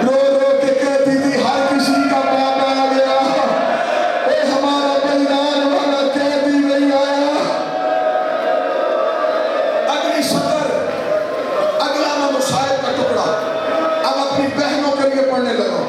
Speaker 1: رو رو کے کہتی تھی ہر کسی کا باپ آ گیا، اے ہمارا بلدان والا قیدی نہیں آیا، اگلی سطر، اگلا میں مصائب کا ٹکڑا، اب اپنی بہنوں کے لیے پڑھنے لگا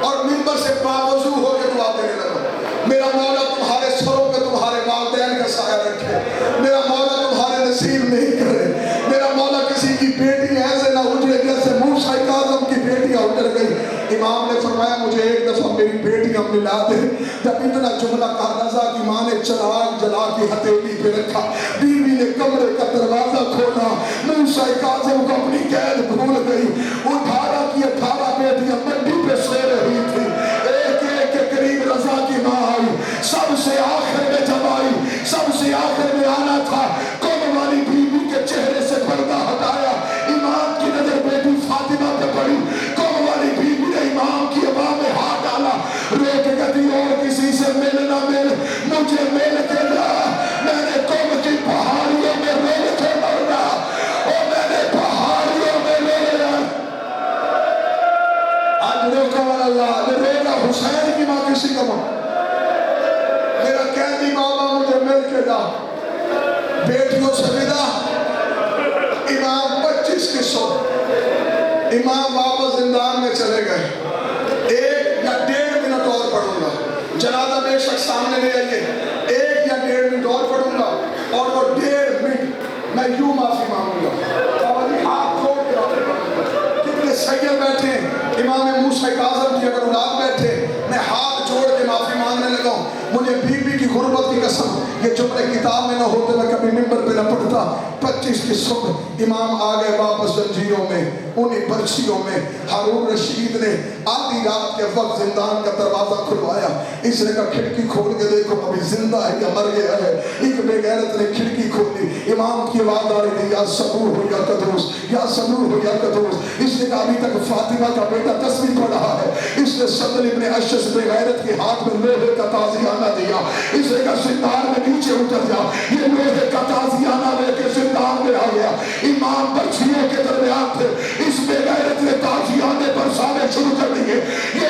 Speaker 1: اور منبر سے باوضو ہو کے دعا دینے لگا، میرا مولا تمہارے سروں پہ تمہارے والدین کا سایہ رکھے، میرا مولا تمہارے نصیب نہیں کرے، میرا مولا کسی کی بیٹی ایسے نہ اجڑے جیسے موسیٰ کاظم کی بیٹیاں اجڑ گئی، امام نے فرمایا مجھے ایک دفعہ میری بیٹیاں ملا دے، جب اتنا جملہ کہا رضا کی ماں نے چراغ جلا کے ہتھیلی پہ رکھا، بیوی نے کمرے کا دروازہ کھولا، موسیٰ کاظم کو اپنی قید بھول گئی، 18 کی 18 بیٹیاں منڈی پہ سو رہی تھی، ایک ایک کے قریب رضا کی ماں سبحان اللہ. رونا حسین کی ماں کسی کا ماں. میرا قیدی بابا مجھے مل کے جا. بیٹیوں سے ودا. امام 25 کی سو. امام واپس زندان میں چلے گئے. 1 یا 1.5 منٹ اور پڑھوں گا. جنازہ بے شک سامنے لے آئیے. 1 یا 1.5 منٹ اور پڑھوں گا اور وہ 1.5 منٹ میں یوں معافی مانگوں گا. بابا جی ہاتھ جوڑ کے معافی مانگوں گا. کتنے سید بیٹھے ہیں. امام موسیٰ کاظم کی اگر اولاد بیٹھے, میں ہاتھ جوڑ کے معافی مانگنے لگا ہوں. مجھے بی بی کی غربت کی قسم, یہ جملے کتاب میں نہ ہوتے میں کبھی ممبر پہ نہ پڑھتا. 25 کی صبح امام آ گئے واپس زنجیروں میں, انہیں پرچیوں میں. ہارون رشید نے آدھی رات کے وقت زندان کا دروازہ کھلوایا. اس نے کہا کھڑکی کھول کے دیکھو ابھی زندہ ہے یا مر گیا ہے. ایک بے غیرت نے کھڑکی کھولی. امام کی آواز آ رہی تھی, یا صبور ہو یا قدوس, یا صبور ہو یا قدوس. اس نے کہا ابھی تک فاطمہ کا بیٹا تسبیح پڑھ رہا ہے. اس نے صدر ابن اشعث بے غیرت کے ہاتھ میں لوہے کا تازیانہ دیا. اس نے کہا زندان میں نیچے اتر جا. یہ لوہے کا تازیانہ لے کے زندان میں آ گیا. امام برچھیوں کے درمیان تھے. اس بے غیرت نے تازیانے برسانے شروع کر دیے. یہ